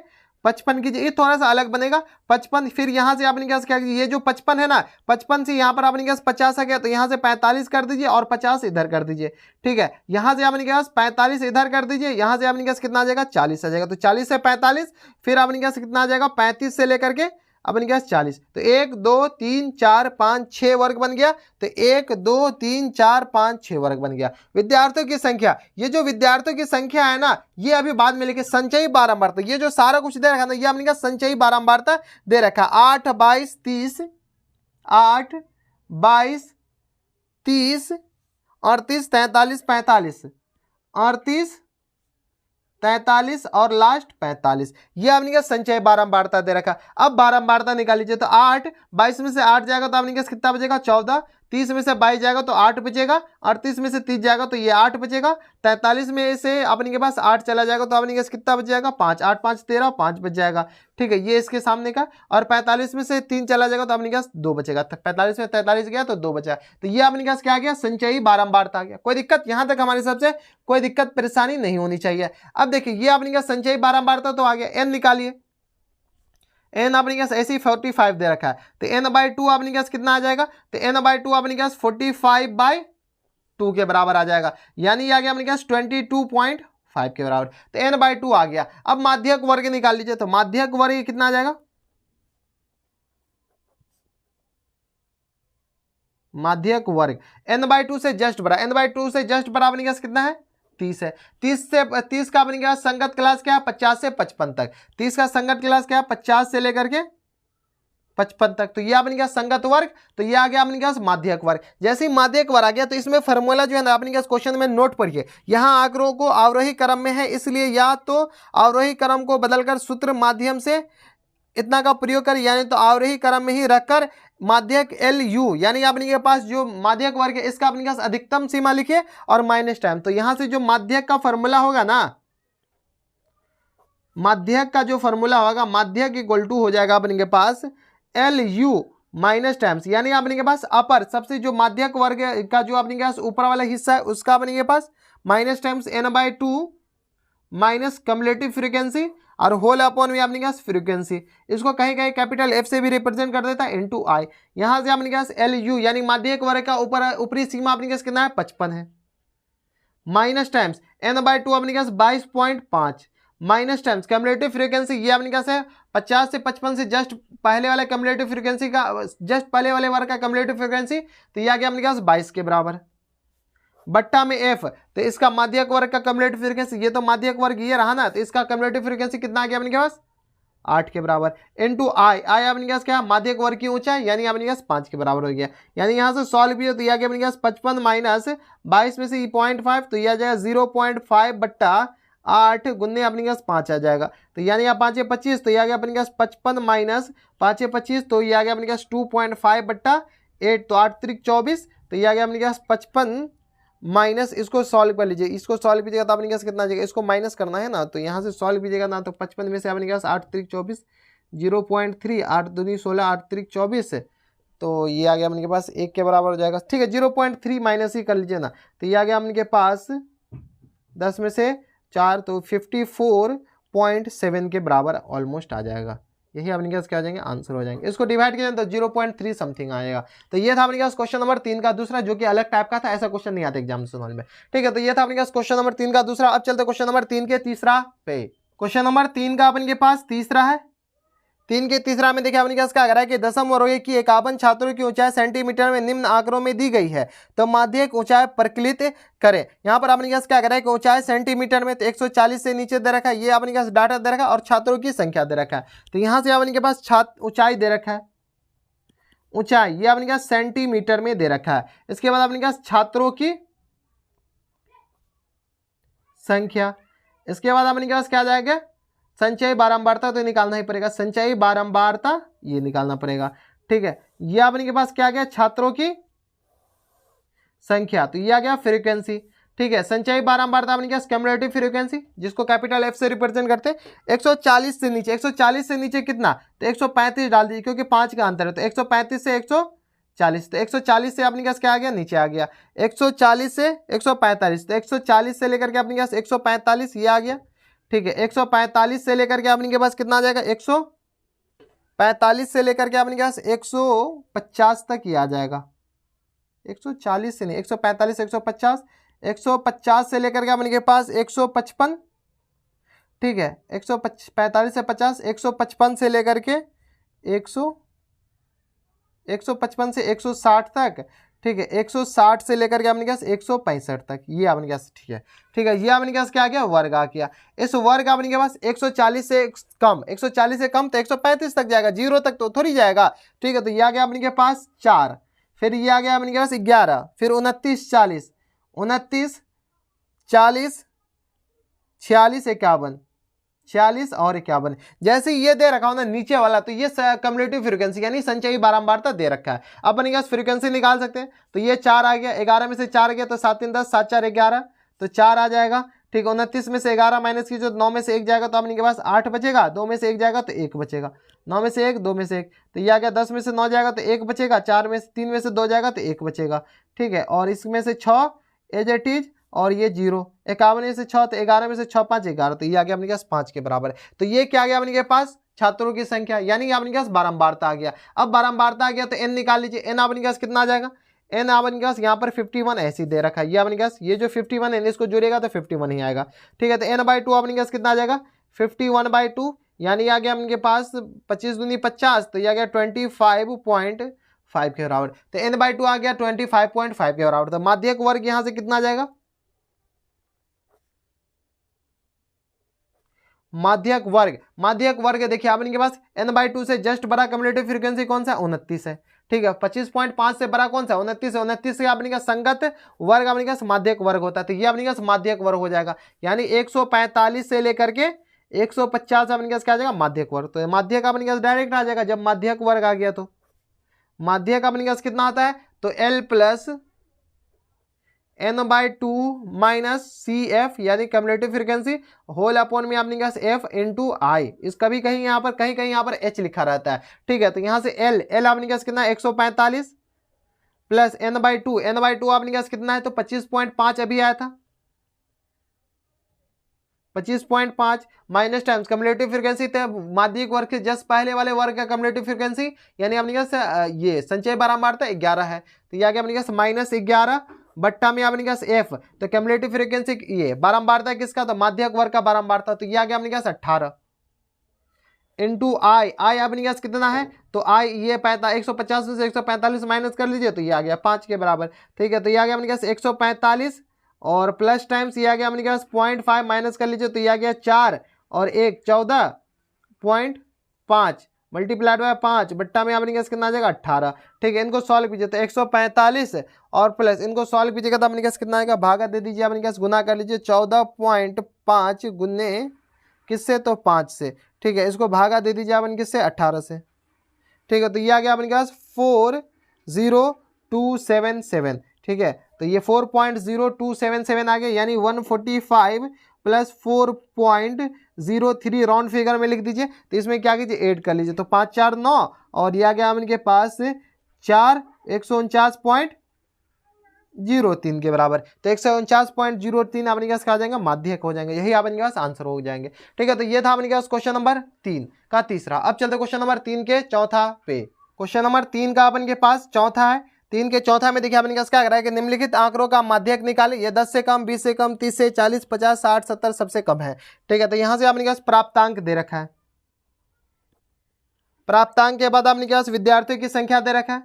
55 कीजिए, ये थोड़ा सा अलग बनेगा 55। फिर यहां से आपने क्या कीजिए, ये जो 55 है ना, 55 से यहां पर आपने पास 50 आ गया तो यहां से 45 कर दीजिए और 50 इधर कर दीजिए। ठीक है, यहां से आपने पास 45 इधर कर दीजिए, यहां से आपने पास कितना आ जाएगा 40 आ जाएगा। तो 40 से 45, फिर आपने पास कितना आ जाएगा 35 से लेकर के अपने पास 40। तो 1 2 3 4 5 6 वर्ग बन गया। तो 1 2 3 4 5 6 वर्ग बन गया। विद्यार्थियों की संख्या, ये जो विद्यार्थियों की संख्या है ना, ये अभी बाद में लिखे संचयी बारंबारता। ये जो सारा कुछ दे रखा है ना, ये अपने पास संचयी बारंबारता दे रखा है। 8 22 30, 8 22 30 38 43 45, 38 43 और लास्ट 45, ये आपने क्या संचय बारंबारता दे रखा। अब बारंबारता निकाल लीजिए। तो 8 22 में से 8 जाएगा तो आपने क्या कितना बचेगा 14, 30 में से 22 जाएगा तो 8 बचेगा, 38 में से 30 जाएगा तो ये 8 बचेगा, 43 में से अपने के पास 8 चला जाएगा तो आपने क्या कितना बच जाएगा 5, 8 5 13, 5 बच जाएगा। ठीक है, ये इसके सामने का। और 45 में से 3 चला जाएगा तो अपने पास 2 बचेगा। 45 में 43 गया तो 2 बचा। तो ये अपने पास क्या आ गया संचयी बारंबारता आ गया। कोई दिक्कत यहां तक हमारे सबसे कोई दिक्कत परेशानी नहीं होनी चाहिए। अब देखिए ये अपने पास संचयी बारंबारता तो आ गया। एन निकालिए, एन अपने पास ऐसे 45 दे रखा है तो n/2 अपने पास कितना आ जाएगा। तो n/2 अपने पास 45/2 के बराबर आ जाएगा, यानी ये आ गया अपने पास 22.5 के बराबर। तो n/2 आ गया। अब माध्यक वर्ग निकाल लीजिए। तो माध्यक वर्ग कितना आ जाएगा, माध्यक वर्ग n/2 से जस्ट बड़ा, n/2 से जस्ट बड़ा अपने पास कितना है 30 है। 30 का अपने पास संगत क्लास क्या है 50 से 55 तक। 30 का संगत क्लास क्या है 50 से लेकर के 55 तक। तो ये अपने पास संगत वर्ग, तो ये आ गया अपने पास माध्यक वर्ग। जैसे ही माध्यक वर्ग आ गया तो इसमें फॉर्मूला जो है ना अपने पास क्वेश्चन में नोट पढ़िए। यहाँ आंकड़ों को अवरोही क्रम में है, इसलिए या तो अवरोही क्रम को बदलकर सूत्र माध्यम से इतना का प्रयोग कर, यानी तो अवरोही क्रम में ही रखकर माध्यक LU, यानी अपने के पास जो माध्यक वर्ग है इसका अपने पास अधिकतम सीमा लिखिए और माइनस टाइम। तो यहां से जो माध्यक का फॉर्मूला होगा ना, माध्यक का जो फॉर्मूला होगा, माध्यक इक्वल टू हो जाएगा अपने के पास LU माइनस टाइम्स, यानी अपने के पास अपर सबसे जो माध्यक वर्ग का जो अपने के पास ऊपर वाला हिस्सा है उसका अपने के पास minus times n/2 minus cumulative frequency और होल अपॉन में अपने पास फ्रीक्वेंसी। इसको कहीं कहीं कैपिटल F से भी रिप्रेजेंट कर देता है इनटू I। यहां से अपने पास LU यानी माध्यक वर्ग का ऊपरी सीमा अपने पास कितना है 55 है, माइनस टाइम्स n/2 अपने पास 22.5 माइनस टाइम्स कम्युलेटिव फ्रीक्वेंसी, ये अपने पास है 50 से 55 से जस्ट पहले वाले कम्युलेटिव फ्रीक्वेंसी का, जस्ट पहले वाले वर्ग का कम्युलेटिव फ्रीक्वेंसी, तो ये आ गया अपने पास 22 के बराबर बट्टा में F। तो इसका माध्यक वर्ग का कम्युलेटिव फ्रीक्वेंसी, ये तो माध्यक वर्ग ये रहा ना, तो इसका कम्युलेटिव फ्रीक्वेंसी कितना आ गया अपने पास 8 के बराबर इनटू I। अपने पास क्या माध्यक वर्ग की ऊंचाई, यानी अपने पास 5 के बराबर हो गया। यानी यहां से सॉल्व किया तो ये आ गया अपने पास 55 माइनस 22 में से 0.5, तो ये आ जाएगा 0.5 बट्टा 8 गुन्ने अपने पास 5 आ जाएगा। तो यानी यहाँ 5 25, तो ये आ गया अपने पास 55 माइनस 5 25, तो ये आ गया अपने पास 2.5 बट्टा 8, तो 8 3 24, तो ये आ गया अपने पास 55 माइनस, इसको सॉल्व कर लीजिए, इसको सॉल्व कीजिएगा तो अपने पास कितना आ जाएगा, इसको माइनस करना है ना, तो यहाँ से सॉल्व कीजिएगा ना, तो 55 में से अपने पास 8 3 24 0.3, 8 दूनी 16, 8 3 24, तो ये आ गया अपने के पास 1 के बराबर हो जाएगा। ठीक है, 0.3 माइनस ही कर लीजिए ना, तो ये आ गया अपने के पास 10 में से 4, तो 54.7 के बराबर ऑलमोस्ट आ जाएगा। यही अपने पास क्या आ जाएंगे आंसर हो जाएंगे। इसको डिवाइड किया तो 0.3 समथिंग आएगा। तो ये था अपने पास क्वेश्चन नंबर 3 का दूसरा, जो कि अलग टाइप का था, ऐसा क्वेश्चन नहीं आता एग्जामिनेशन में। ठीक है, तो ये था अपने पास क्वेश्चन नंबर 3 का दूसरा। अब चलते क्वेश्चन नंबर 3 के तीसरा पे। क्वेश्चन नंबर 3 का अपने के पास तीसरा है। 3 के तीसरा में देखिए अपने पास क्या कह रहा है कि दशम वर्ग की 51 छात्रों की ऊंचाई सेंटीमीटर में निम्न आंकड़ों में दी गई है, तो माध्यक ऊंचाई प्रकलित करें। यहाँ पर अपने पास क्या कह रहा है कि ऊंचाई सेंटीमीटर में, तो 140 से नीचे दे रखा है, ये अपने पास डाटा दे रखा है और छात्रों की संख्या दे रखा है। तो यहाँ से अपने के पास ऊंचाई दे रखा है, ऊंचाई ये अपने पास सेंटीमीटर में दे रखा है। इसके बाद अपने पास छात्रों की संख्या, इसके बाद अपने पास क्या जाएगा संचयी बारंबारता, तो निकालना ही पड़ेगा, संचयी बारंबारता ये निकालना पड़ेगा। ठीक है, ये अपने के पास क्या आ गया छात्रों की संख्या, तो ये आ गया फ्रीक्वेंसी। ठीक है, संचयी बारंबारता अपने क्या क्यूमुलेटिव फ्रीक्वेंसी जिसको कैपिटल एफ से रिप्रेजेंट करते हैं 140 से नीचे, 140 से नीचे कितना, तो 135 डाल दीजिए क्योंकि 5 का अंतर है, तो 135 से 140, तो 140 से अपने पास क्या आ गया, नीचे आ गया 140 से 145, तो 140 से लेकर के अपने पास 145 ये आ गया। ठीक है, 145 से लेकर के अपने के पास कितना आ जाएगा, 145 से लेकर के अपने के पास 150 तक ये आ जाएगा, 140 से नहीं, 145 150, 150 से लेकर के अपने के पास 155, ठीक है, 145 से 50, 155 से लेकर के 155 से 160 तक, ठीक है, 160 से लेकर के अपने पास 165 तक ये अपने पास, ठीक है, ठीक है, ये अपने पास क्या आ गया, वर्ग आ गया। इस वर्ग अपने के पास 140 से कम, 140 से कम तो 135 तक जाएगा, 0 तक तो थोड़ी जाएगा। ठीक है, तो ये आ गया अपने के पास 4, फिर ये आ गया अपने के पास 11, फिर 29 40, 29 40 46 51, 46 और 51, जैसे ये दे रखा हो ना नीचे वाला, तो ये कम्युलेटिव फ्रीक्वेंसी यानी संचयी बारंबारता दे रखा है। अब अपने पास फ्रीक्वेंसी निकाल सकते हैं, तो ये 4 आ गया, 11 में से 4 गया तो 7 3 10, 7 4 11, तो 4 आ जाएगा। ठीक, 29 में से 11 माइनस की जो 9 में से 1 जाएगा तो अपने के पास 8 बचेगा, 2 में से 1 जाएगा तो 1 बचेगा, 9 में से 1 2 में से 1, तो ये आ गया 10 में से 9 जाएगा तो 1 बचेगा, 4 में से 3 में से 2 जाएगा तो 1 बचेगा। ठीक है, और इसमें से 6 एज इट इज, और ये 0, 51 में से 6 तो 11 में से 6 5 11, तो ये आ गया अपने पास 5 के बराबर है। तो ये क्या आ गया अपने के पास, छात्रों की संख्या, यानी अपने पास बारंबारता आ गया। अब बारंबारता आ गया तो n निकाल लीजिए, n अपने पास कितना आ जाएगा, n अपने पास यहाँ पर 51 ऐसे दे रखा है, ये अपने पास ये जो 51 है इसको जोड़ेगा तो 51 ही आएगा। ठीक है, तो n/2 अपने पास कितना आ जाएगा, 51/2, यानी आ गया अपने पास 25 दूनी 50, तो ये आ गया 25.5 के बराबर, तो n/2 आ गया 25.5 के बराबर। तो माध्यक वर्ग यहाँ से कितना आ जाएगा, माध्यक वर्ग देखिए अपने के पास n/2 से जस्ट बड़ा कम्युलेटिव फ्रीक्वेंसी कौन सा, 29 है। ठीक है, 25.5 से बड़ा कौन सा, 29 है, 29 से अपने का संगत वर्ग अपने का माध्यक वर्ग होता है, तो ये अपने का माध्यक वर्ग हो जाएगा, यानी 145 से लेकर के 150 अपने का क्या आ जाएगा, माध्यक वर्ग। तो माध्यक अपने का डायरेक्ट आ जाएगा, जब माध्यक वर्ग आ गया तो माध्यक अपने का कितना आता है, तो L plus n/2 minus CF यानी कम्युलेटिव फ्रीक्वेंसी होल अपॉन में अपने पास F इंटू आई, इस कभी कहीं यहाँ पर कहीं यहाँ पर H लिखा रहता है। ठीक है, तो यहाँ से L अपने पास कितना 145 प्लस n/2 अपने पास कितना है, तो 25.5 अभी आया था, 25.5 माइनस टाइम्स कम्युलेटिव फ्रीक्वेंसी थे माध्यिक वर्ग के जस्ट पहले वाले वर्ग का कम्युलेटिव फ्रीक्वेंसी, यानी अपने पास ये संचय बारंबारता 11 है, तो ये आ गया अपने पास -11 बट्टा में अपने पास F, तो कम्युलेटिव फ्रीक्वेंसी ये बारंबारता किसका, तो माध्यक वर्ग का बारंबारता, तो ये आ गया अपने पास 18 इंटू आई अपने पास कितना है, तो आई ये 150 में से 145 माइनस कर लीजिए, तो ये आ गया 5 के बराबर। ठीक है, तो ये आ गया अपने पास 145 और प्लस टाइम्स ये आ गया अपने पास 0.5 माइनस कर लीजिए, तो ये आ गया 4 और 1 14.5 मल्टीप्लाइड बाय 5 बट्टा में अपने पास कितना आ जाएगा 18। ठीक है, इनको सॉल्व कीजिए तो 145 और प्लस इनको सॉल्व कीजिएगा तो अपने पास कितना आएगा, भागा दे दीजिए अपने पास, गुना कर लीजिए 14.5 गुने किससे, तो 5 से। ठीक है, इसको भागा दे दीजिए अपन किससे, 18 से। ठीक है, तो ये आ गया अपने पास 40277। ठीक है, तो ये 4.0277 आ गया, यानी 145 प्लस 4.03 राउंड फिगर में लिख दीजिए, तो इसमें क्या कीजिए ऐड कर लीजिए, तो 5 4 9 और ये आ गया इनके पास 4 149.03 के बराबर, तो 149.03 अपने पास आ जाएगा, माध्यक हो जाएंगे, यही अपने पास आंसर हो जाएंगे। ठीक है, तो ये था अपने पास क्वेश्चन नंबर 3 का तीसरा। अब चलते क्वेश्चन नंबर 3 के चौथा पे। क्वेश्चन नंबर 3 का अपन के पास चौथा है। 3 के चौथा में देखिए अपने पास क्या कर रहा है कि निम्नलिखित आंकड़ों का माध्यक निकाले, ये 10 से कम, 20 से कम, 30 से 40, 50, 60, 70 सबसे कम है। ठीक है, तो यहां से अपने पास प्राप्तांक दे रखा है, प्राप्तांक के बाद अपने पास विद्यार्थियों की संख्या दे रखा है।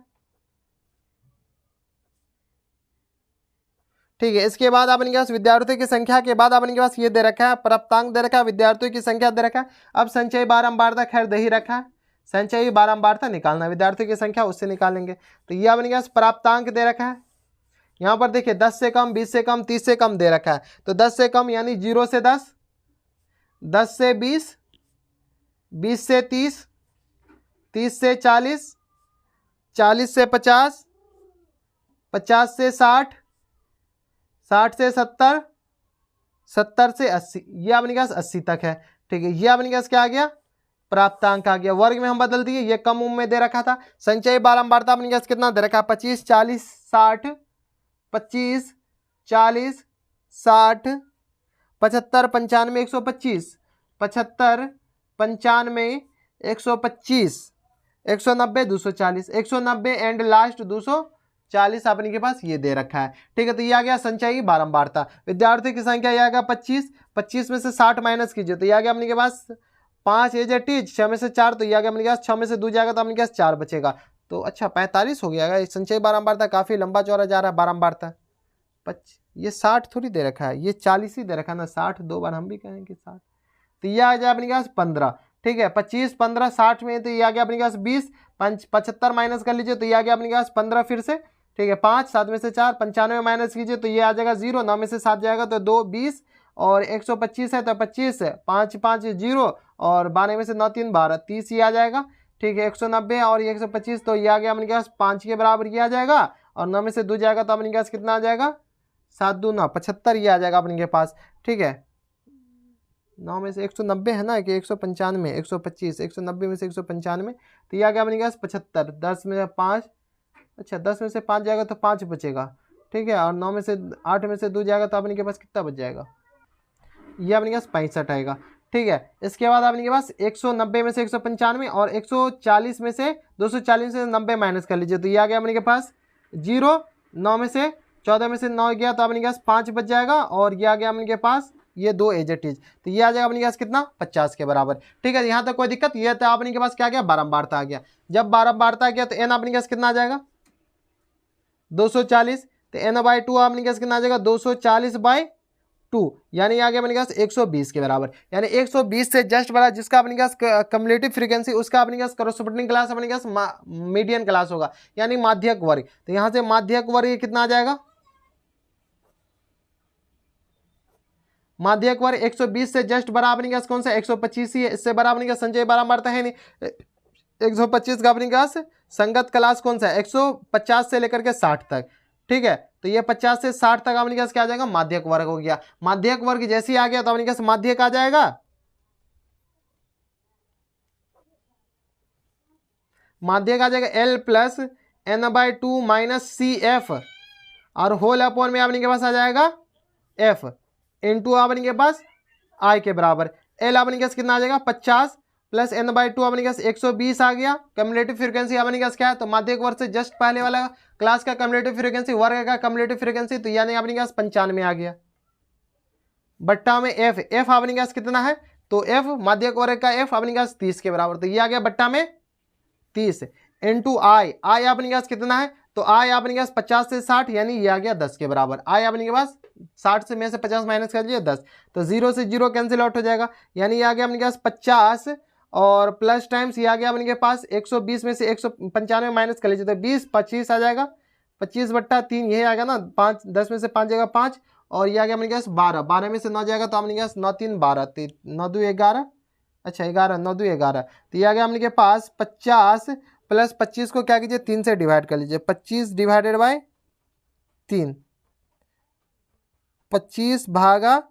ठीक है, इसके बाद अपने पास विद्यार्थियों की संख्या के बाद अपने पास ये दे रखा है, प्राप्तांक दे रखा है, विद्यार्थियों की संख्या दे रखा है। अब संचयी बारंबारता खैर दे ही रखा है, संचयी बारंबारता निकालना, विद्यार्थियों की संख्या उससे निकालेंगे, तो ये अपने पास प्राप्तांक दे रखा है। यहाँ पर देखिए 10 से कम, 20 से कम, 30 से कम दे रखा है, तो 10 से कम यानी 0 से 10, 10 से 20, 20 से 30, 30 से 40, 40 से 50, 50 से 60, 60 से 70, 70 से 80, ये अपने पास 80 तक है। ठीक है, ये अपने पास क्या आ गया, प्राप्तांक आ गया। वर्ग में हम बदल दिए, ये कम उम्र में दे रखा था। संचयी बारंबारता अपने पास कितना दे रखा है, 25, 40, 60, 25, 40, 60, 75, 95, 125, 75, 95, 125, 190, 240, 190 एंड लास्ट 240 अपने के पास ये दे रखा है। ठीक है, तो ये आ गया संचयी बारंबारता। विद्यार्थी की संख्या ये आ गया 25, 25 में से 60 माइनस कीजिए तो ये आ गया अपने के पास 5 एज एट इज, 6 में से 4 तो ये आ गया अपने के पास, 6 में से 2 जाएगा तो अपने के पास 4 बचेगा। तो अच्छा 45 हो गया। संचयी बारंबारता काफी लंबा चौड़ा जा रहा है बारंबारता। ये 60 थोड़ी दे रखा है, ये 40 ही दे रखा है ना, 60 दो बार हम भी कहेंगे 60, तो ये आ जाए अपने पास 15। ठीक है, 25, 15, 60 में तो ये आ गया अपने पास 20, 75 माइनस कर लीजिए तो ये आ गया अपने पास 15 फिर से। ठीक है, 5, 7 में से 4, 95 माइनस कीजिए तो ये आ जाएगा 0, 9 में से 7 जाएगा तो 2, 20 और 125 है तो 25, 5, 5 0 और 12 में से 9, 3, 12, 30 ये आ जाएगा। ठीक है, 190 और ये 125 तो ये आ गया अपने पास 5 के बराबर ये आ जाएगा और 9 में से 2 जाएगा तो अपने पास कितना आ जाएगा, 7 2 9, 75 ये आ जाएगा अपने के पास। ठीक है, 9 में से 190 है ना कि 195, 125, 190 में से 195 तो ये आ गया अपने पास 75, 10 में से 5, अच्छा 10 में से 5 जाएगा तो 5 बचेगा। ठीक है, और 9 में से 8 में से 2 जाएगा तो अपने के पास कितना बच जाएगा, ये अपने पास 65 आएगा। ठीक है, इसके बाद आपके पास 190 में से 195 और 140 में से 240 से 90 माइनस कर लीजिए तो ये आ गया अपने के पास 0, 9 में से 14 में से 9 गया तो अपने के पास 5 बच जाएगा और ये आ गया अपने के पास ये 2 एज एट इज तो ये आ जाएगा अपने के पास कितना, 50 के बराबर। ठीक है, यहाँ तक कोई दिक्कत, ये तो अपने के पास क्या आ गया, बारंबारता आ गया। जब बारंबारता आ गया तो एन अपने के पास कितना आ जाएगा, 240, तो एन बाई 2 अपने के पास कितना आ जाएगा, 240 बाई 2 यानी आ गया अपने पास 120 के बराबर। यानी 120 से जस्ट बड़ा जिसका अपने पास कम्युलेटिव फ्रीक्वेंसी उसका अपने पास करस्पोंडिंग क्लास अपने पास मीडियन क्लास होगा यानी माध्यक वर्ग। तो यहाँ से माध्यक वर्ग कितना आ जाएगा, माध्यक वर्ग 120 से जस्ट बड़ा अपने पास कौन सा 125 ही है, इससे बड़ा अपने पास संचयी बारंबारता है नहीं। 125 का अपने पास संगत क्लास कौन सा है, 150 से लेकर के 60 तक। ठीक है, तो ये 50 से 60 तक अपने पास क्या आ जाएगा, माध्यक वर्ग हो गया। माध्यक वर्ग जैसे ही आ गया तो अपने पास माध्यक आ जाएगा, माध्यक आ जाएगा L plus N by 2 minus C F और होल अपॉन में अपने के पास आ जाएगा F इंटू अपने के पास I के बराबर। L अपने के पास कितना आ जाएगा 50 प्लस एन बाई 2 अपने के पास 120 आ गया। कम्युलेटिव फ्रीक्वेंसी अपने के पास क्या है, तो माध्यक वर्ग से जस्ट पहले वाला क्लास का कम्युलेटिव फ्रीक्वेंसी वर्ग का कम्युलेटिव फ्रीक्वेंसी तो यानी अपने के पास 95 आ गया बट्टा में F अपने के पास कितना है, तो F माध्यक वर्ग का F अपने के पास 30 के बराबर तो ये आ गया बट्टा में 30 इंटू I अपने के पास कितना है, तो I अपने के पास 50 से 60 यानी ये आ गया 10 के बराबर। I अपने के पास 60 से में से 50 माइनस कर लीजिए 10 तो 0 से 0 कैंसिल आउट हो जाएगा यानी ये आ गया अपने के पास 50 और प्लस टाइम्स ये आ गया अपने के पास 120 में से 195 माइनस कर लीजिए तो 20 25 आ जाएगा 25 बट्टा 3 यही आ गया ना 5 10 में से 5 जाएगा 5 और ये आ गया अपने के पास 12 12 में से 9 जाएगा तो अपने के पास 9 3 12 9 2 11 अच्छा 11 9 2 11 तो ये आ गया अपने के पास 50 प्लस 25 को क्या कीजिए 3 से डिवाइड कर लीजिए 25 डिवाइडेड बाय 3 25 भागा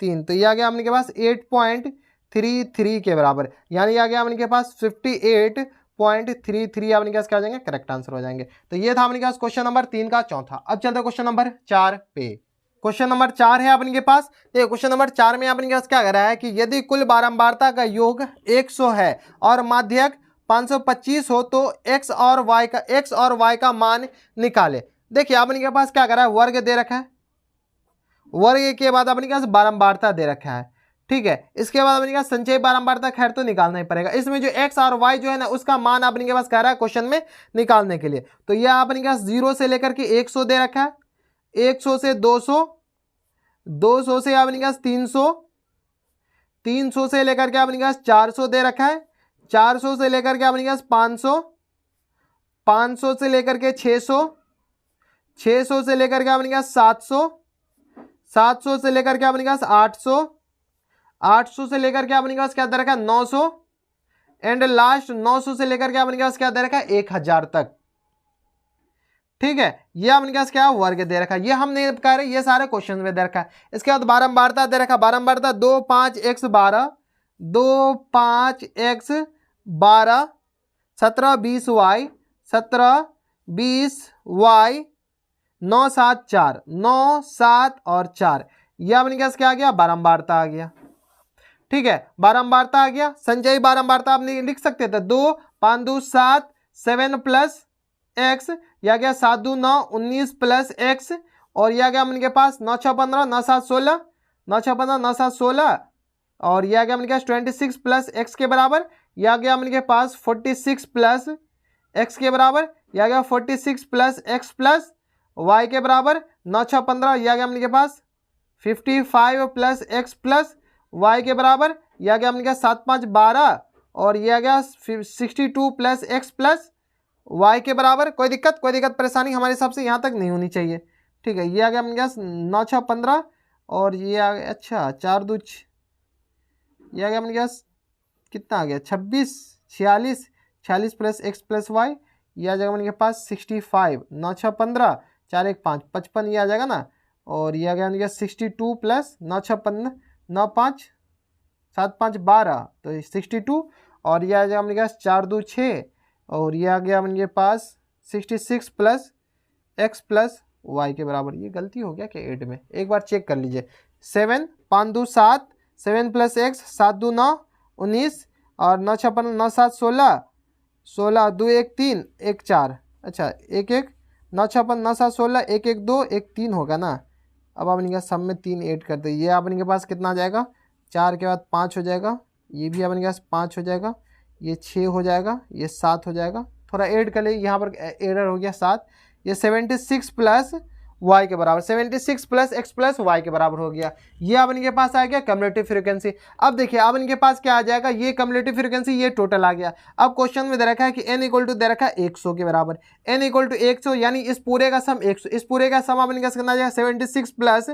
3 तो ये आ गया अपने के पास 8.33 के बराबर यानी आ गया अपने के पास 58.33 अपने के पास क्या हो जाएंगे करेक्ट आंसर हो जाएंगे। तो ये था अपने के पास क्वेश्चन नंबर 3 का चौथा। अब चलते क्वेश्चन नंबर 4 पे। क्वेश्चन नंबर 4 है अपने के पास। तो क्वेश्चन नंबर 4 में अपने के पास क्या कर रहा है कि यदि कुल बारंबारता का योग 100 है और माध्यक 525 हो तो x और y का मान निकाले। देखिए अपने के पास क्या कर रहा है वर्ग दे रखा है, वर्ग के बाद अपने के पास बारंबारता दे रखा है। ठीक है, इसके बाद अपने के पास संचयी बारंबारता खैर तो निकालना ही पड़ेगा। इसमें जो x और y जो है ना उसका मान अपने के पास कह रहा है क्वेश्चन में निकालने के लिए। तो यह अपने के पास 0 से लेकर के 100 दे रखा है, 100 से 200, 200 से अपने के पास 300, 300 से लेकर के अपने के पास 400 दे रखा है, 400 से लेकर के अपने के पास 500, 500 से लेकर के 600, 600 से लेकर के अपने के पास 700, 700 से लेकर के अपने के पास 800, 800 से लेकर के अपने के पास क्या दे रखा है 900 एंड लास्ट 900 से लेकर के अपने के पास क्या दे रखा है 1000 तक। ठीक है, ये अपने पास क्या है, वर्ग दे रखा है, ये हम नहीं कह रहे, ये सारे क्वेश्चन में दे रखा है। इसके बाद बारंबारता दे रखा है, बारंबारता 2 5 x 12, 2 5 x 12, 17 20 y, 17 20 y, 9 7 4, 9 7 और 4, यह अपने पास क्या आ गया, बारंबारता आ गया। ठीक है, बारंबारता आ गया। संचयी बारंबारता आप लिख सकते थे 2 5 2 7, 7 प्लस एक्स, यह गया 7 2 9 19 प्लस एक्स, और यह गया अपने के पास 9 6 15, 9 7 16, 9 6 15, 9 7 16, और यह गया अपने के पास 26 प्लस एक्स के बराबर, यह गया अपने के पास 46 प्लस एक्स के बराबर, यह गया 46 प्लस एक्स प्लस वाई के बराबर, 9 6 15, यह गया अपने के पास 55 प्लस एक्स प्लस वाई के बराबर, यह गया अपने के 7 5 12, और यह गया 62 प्लस एक्स प्लस वाई के बराबर। कोई दिक्कत परेशानी हमारे हिसाब से यहाँ तक नहीं होनी चाहिए। ठीक है, ये आ गया अपने पास 9 6 15, और ये आ गया, अच्छा 4 2, ये आ गया अपने पास कितना आ गया 26 46, 46 प्लस एक्स प्लस वाई, ये आ जाएगा अपने पास 65, 9 6 15, 4 1 5 55, ये आ जाएगा ना, और ये आ गया अपने पास 62 प्लस 9 6 15, 9 5 7 5 12, तो 62, और ये आ जाएगा अपने पास 4 2 6, और ये आ गया अपने पास 66 प्लस एक्स प्लस वाई के बराबर। ये गलती हो गया क्या 8 में, एक बार चेक कर लीजिए। 7 5 2 7, 7 प्लस एक्स 7 2 9 19, और 9 6 15, 9 7 16, 16 2 1 3 1 4, अच्छा 1 1, 9 6 15, 9 7 16, 1 1 2 1 3 होगा ना। अब अपने के सब में 3 ऐड कर दे, ये अपने के पास कितना आ जाएगा, 4 के बाद 5 हो जाएगा, ये भी अपने के पास 5 हो जाएगा, ये 6 हो जाएगा, ये 7 हो जाएगा, थोड़ा ऐड कर ले, यहाँ पर एरर हो गया 7, ये 76 प्लस वाई के बराबर, 76 प्लस एक्स प्लस वाई के बराबर हो गया। ये अब इनके पास आ गया कम्युलेटिव फ्रीक्वेंसी। अब देखिए अब इनके पास क्या आ जाएगा, ये कम्युलेटिव फ्रीक्वेंसी, ये टोटल आ गया। अब क्वेश्चन में दे रखा है कि n इक्वल टू दे रखा है 100 के बराबर, n इक्वल टू 100, यानी इस पूरे का सम 100, इस पूरे का सम अब इनका कितना आ जाएगा 76 plus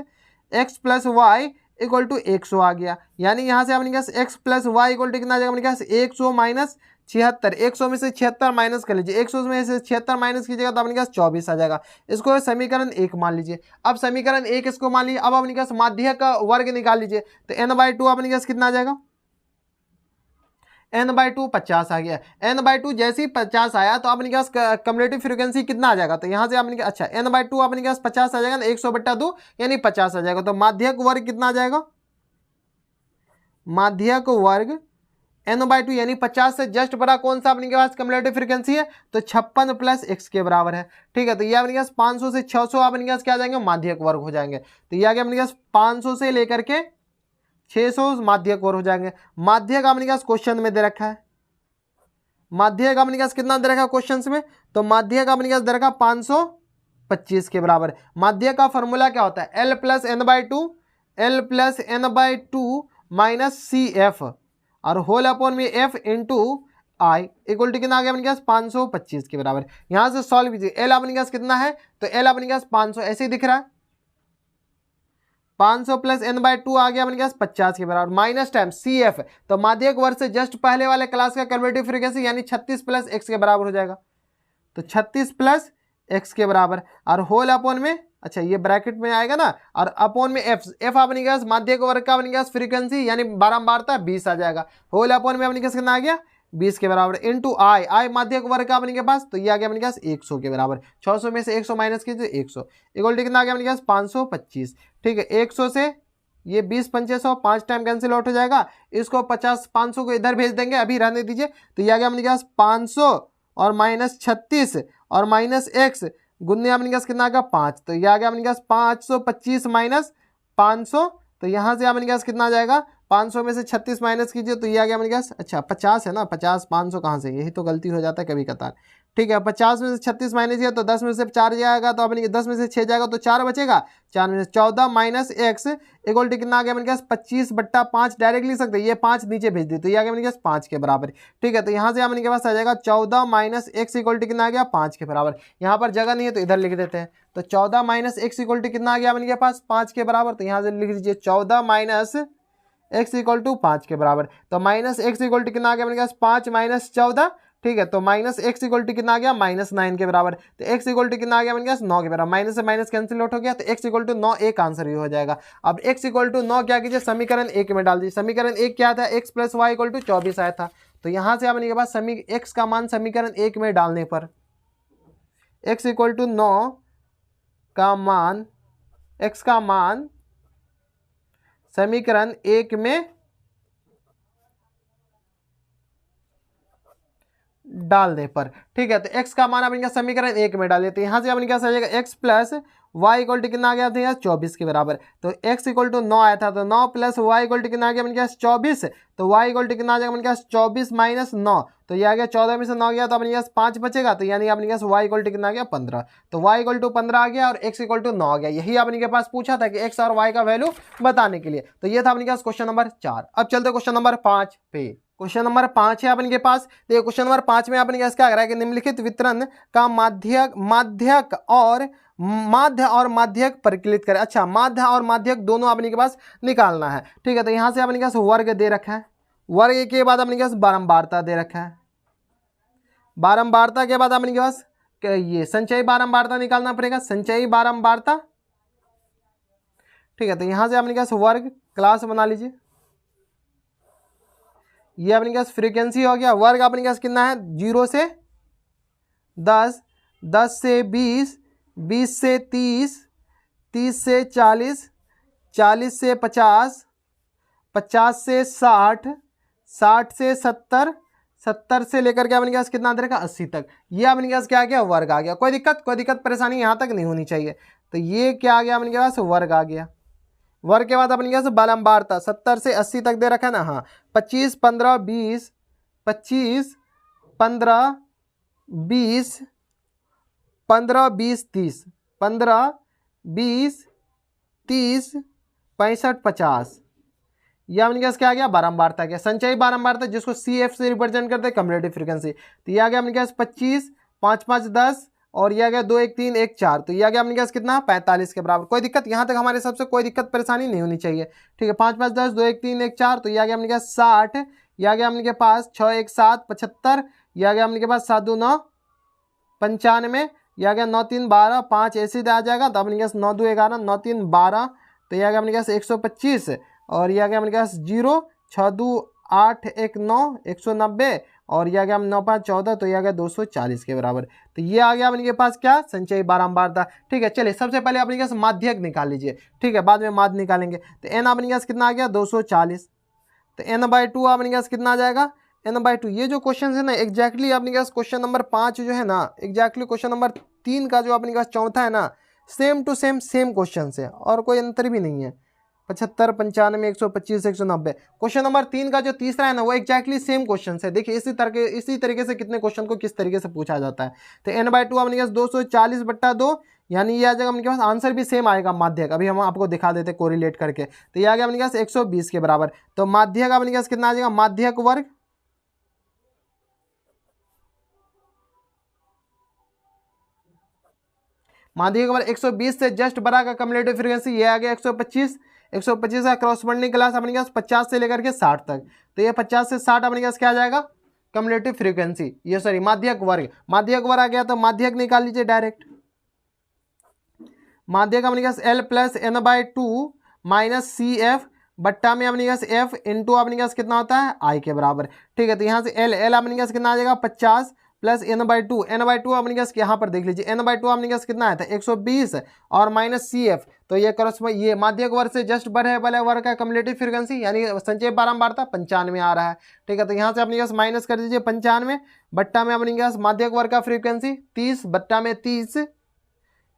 X plus Y equal to 100 आ गया। यानी यहाँ से अपने पास X plus Y equal to कितना आ जाएगा अपने पास 100 माइनस 76, 100 में से 76 माइनस कर लीजिए, 100 में से 76 माइनस कीजिएगा तो अपने पास 24 आ जाएगा। इसको समीकरण 1 मान लीजिए। अब समीकरण 1 इसको मान लीजिए। अब अपने पास माध्यक का वर्ग निकाल लीजिए, तो n/2 अपने पास कितना आ जाएगा, n/2 50 आ गया। n/2 जैसे ही 50 आया तो अपने पास कम्युलेटिव फ्रीक्वेंसी कितना आ जाएगा, तो यहाँ से अपने अच्छा n/2 अपने पास 50 आ जाएगा ना, 100/2 यानी 50 आ जाएगा। तो माध्यक वर्ग कितना आ जाएगा, माध्यक वर्ग n/2 यानी 50 से जस्ट बड़ा कौन सा अपने के पास कम्युलेटिव फ्रीक्वेंसी है, तो 56 प्लस x के बराबर है। ठीक है, तो ये अपने पास 500 से 600 अपने पास क्या आ जाएंगे, माध्यक वर्ग हो जाएंगे। तो ये आ गया अपने पास 500 से लेकर के 600 माध्यक वर्ग हो जाएंगे। माध्यक अपने पास क्वेश्चन में दे रखा है, माध्यक अपने पास कितना दे रखा है क्वेश्चन में, तो माध्यक अपने पास दे रखा 525 के बराबर। माध्यक का फॉर्मूला क्या होता है, l plus n/2 minus C F और होल अपॉन में f into I equal to कितना आ गया अपने पास 525 के बराबर। यहां से सॉल्व कीजिए, l अपने पास कितना है, तो l अपने पास 500 ऐसे ही दिख रहा है, 500 प्लस n/2 आ गया अपने पास 50 के बराबर, माइनस टाइम सी एफ, तो माध्यक वर्ग से जस्ट पहले वाले क्लास का कन्वर्टिव फ्रीक्वेंसी यानी 36 प्लस एक्स के बराबर हो जाएगा, तो 36 प्लस एक्स के बराबर, और होल अपॉन में अच्छा ये ब्रैकेट में आएगा ना, और अपॉन में एफ, एफ अपने पास माध्यक वर्ग का अपने पास फ्रीक्वेंसी यानी बारंबारता 20 आ जाएगा। होल अपॉन में अपने पास कितना आ गया 20 के बराबर, इनटू आई, आई माध्यक वर्ग का अपने के पास, तो ये आ गया अपने पास 100 के बराबर। 600 में से 100 माइनस कीजिए 100 इक्वल टू कितना आ गया अपने पास 525। ठीक है, 100 से ये 20 500 5 टाइम कैंसिल आउट हो जाएगा, इसको 50 500 को इधर भेज देंगे, अभी रहने दीजिए। तो ये आ गया अपने पास 500 और माइनस 36 और माइनस एक्स गुन्ने अपने पास कितना आ गया 5, तो ये आ गया अपने पास 525 माइनस 500, तो यहाँ से अपने पास कितना आ जाएगा 500 में से 36 माइनस कीजिए, तो ये आ गया अपने पास अच्छा 50 है ना, 50 500 कहाँ से, यही तो गलती हो जाता है कभी कतार। ठीक है, 50 में से 36 माइनस किया तो 10 में से 4 जाएगा, तो अपने 10 में से 6 जाएगा तो 4 बचेगा, 4 में से 14 माइनस एक्स इक्वल टू कितना आ गया अपने पास 25/5 डायरेक्ट लिख सकते हैं, ये 5 नीचे भेज दी तो ये आ गया अपने पास 5 के बराबर। ठीक है, तो यहाँ से अपने के पास आ जाएगा 14 माइनस एक्स इक्वल टू कितना आ गया 5 के बराबर। यहाँ पर जगह नहीं है तो इधर लिख देते हैं, तो 14 माइनस एक्स इक्वल टू कितना आ गया अपने के पास 5 के बराबर, तो यहाँ से लिख लीजिए 14 माइनस एक्स इक्वल टू 5 के बराबर। तो माइनस एक्स इक्वल टू कितना आ गया अपने पास 5 माइनस 14, ठीक है, तो माइनस एक्स इक्वल टू कितना आ गया, -9 के बराबर। तो एक्स इक्वल टू कितना आ गया, बन गया 9 के बराबर। माइनस से माइनस कैंसिल आउट हो गया, तो एक्स इक्वल टू 9 एक आंसर ही हो जाएगा। अब एक्स इक्वल टू 9 क्या कीजिए, समीकरण 1 में डाल दीजिए। समीकरण 1 क्या था, X plus Y equal to 24 आया था। तो यहाँ से अपने के पास एक्स का मान समीकरण 1 में डालने पर एक्स इक्वल टू 9 का मान, एक्स का मान समीकरण 1 में डालने पर, ठीक है। तो x का मान अपने समीकरण 1 में डाल देते हैं। यहाँ से अपने क्या जाएगा, x plus Y equal to कितना आ गया था, 24 के बराबर। तो x इक्वल टू 9 आया था, तो 9 प्लस वाई इक्वल टू कितना आ गया अपने 24। तो y इक्वल टू कितना आ जाएगा अपने 24 माइनस 9, तो ये आ गया 14 में से 9 गया तो अपने 5 बचेगा। तो यानी अपने y इक्वल टू कितना आ गया 15। तो y इक्वल टू 15 आ गया और x इक्वल टू 9 आ गया। यही अपने के पास पूछा था कि x और y का वैल्यू बताने के लिए। तो ये था अपने क्वेश्चन नंबर 4। अब चलते क्वेश्चन नंबर 5 पे। क्वेश्चन नंबर 5 है अपने के पास। तो क्वेश्चन नंबर 5 में अपने क्या कह रहा है कि निम्नलिखित वितरण का माध्यक और माध्यक परिकलित करें। अच्छा, माध्य और माध्यक दोनों अपने के पास निकालना है, ठीक है। तो यहाँ से अपने के पास वर्ग दे रखा है, वर्ग के बाद अपने के पास बारंबारता दे रखा है, बारंबारता के बाद अपने के पास ये संचयी बारंबारता निकालना पड़ेगा, संचयी बारंबारता, ठीक है। तो यहाँ से अपने के पास वर्ग क्लास बना लीजिए, ये अपने पास फ्रीक्वेंसी हो गया। वर्ग अपने पास कितना है, 0 से 10, 10 से 20, 20 से 30, 30 से 40, 40 से 50, 50 से 60, 60 से 70, 70 से लेकर के अपने पास कितना दे रखा 80 तक। ये अपने पास क्या आ गया, वर्ग आ गया। कोई दिक्कत परेशानी यहाँ तक नहीं होनी चाहिए। तो ये क्या आ गया अपने पास, वर्ग आ गया। वर्ग के बाद अपने पास बारंबारता 70 से 80 तक दे रखा है ना, हाँ। 25, 15, 20, 25, 15, 20, 15, 20, 30, 15, 20, 30, 65, 50। यह अपने पास क्या आ गया, बारंबारता गया। संचयी बारंबारता जिसको CF से रिप्रेजेंट करते हैं कम्युलेटिव फ्रीक्वेंसी। तो यह आ गया अपने पास 25, 5, 5, 10 और यह आ गया 2, 1, 3, 1, 4। तो यह आ गया अपने पास कितना, 45 के बराबर। कोई दिक्कत यहाँ तक हमारे हिसाब से कोई दिक्कत परेशानी नहीं होनी चाहिए, ठीक है। 5, 5, 10, 2, 1, 3, 1, 4। तो यह आ गया अपने पास 60, यह आ गया अपने पास 6, 1, 7, 75, यह आ गया अपने पास 7, 2, 9, 95, यह आ गया 9, 3, 12, 5 ऐसे आ जाएगा। तो अपने पास 9, 2, 11, 9, 3, 12। तो यह आ गया अपने पास 125 और यह आ गया अपने पास 0, 6, 2, 8, 1, 9, 190 और यह आ गया 9, 5, 14। तो यह आ गया 240 के बराबर। तो ये आ गया अपने पास क्या, संचयी बारंबारता, ठीक है। चलिए सबसे पहले अपने पास माध्यक निकाल लीजिए, ठीक है, बाद में माध्य निकालेंगे। तो n अपने पास कितना आ गया 240। तो n/2 अपने पास कितना आ जाएगा, n/2। ये जो क्वेश्चन है ना एग्जैक्टली अपने पास क्वेश्चन नंबर 5 जो है ना, एग्जैक्टली क्वेश्चन नंबर 3 का जो अपने पास चौथा है ना, सेम टू सेम क्वेश्चन है और कोई अंतर भी नहीं है। 75, 95, 125, 190। क्वेश्चन नंबर 3 का जो तीसरा है ना वो एग्जैक्टली सेम क्वेश्चन है। देखिए इसी तरीके से कितने क्वेश्चन को किस तरीके से पूछा जाता है। तो n/2 अपने पास 240/2, यानी ये आ जाएगा अपने पास आंसर भी सेम आएगा माध्यक। अभी हम आपको दिखा देते कोरिलेट करके। तो ये आ गया अपने पास 120 के बराबर। तो माध्यक अपने पास कितना आ जाएगा, माध्यक वर्ग माध्यक वर्ग 120 से जस्ट बड़ा का कम्युलेटिव फ्रीक्वेंसी ये आ गया 125। 125 का क्रॉसबॉन्डिंग क्लास अपने पास 50 से लेकर के 60 तक। तो ये 50 से 60 अपने पास क्या आ जाएगा, कम्युलेटिव फ्रीक्वेंसी, ये सॉरी माध्यक वर्ग। माध्यक वर्ग आ गया तो माध्यक निकाल लीजिए डायरेक्ट। माध्यक अपने पास L plus n/2 minus CF बट्टा में अपने पास F इंटू अपने पास कितना होता है I के बराबर, ठीक है। तो यहाँ से L अपने पास कितना आ जाएगा 50 प्लस n/2 अपने पास यहाँ पर देख लीजिए n/2 अपने पास कितना आया था 120 और माइनस CF। तो ये क्रॉसबॉन्ड ये माध्यक वर्ग से जस्ट बढ़े वाले वर्ग का कम्युलेटिव फ्रीक्वेंसी यानी संचय बारंबारता 95 आ रहा है, ठीक है। तो यहाँ से अपने पास माइनस कर दीजिए 95 बट्टा में अपने पास माध्यक वर्ग का फ्रीक्वेंसी 30 बट्टा में 30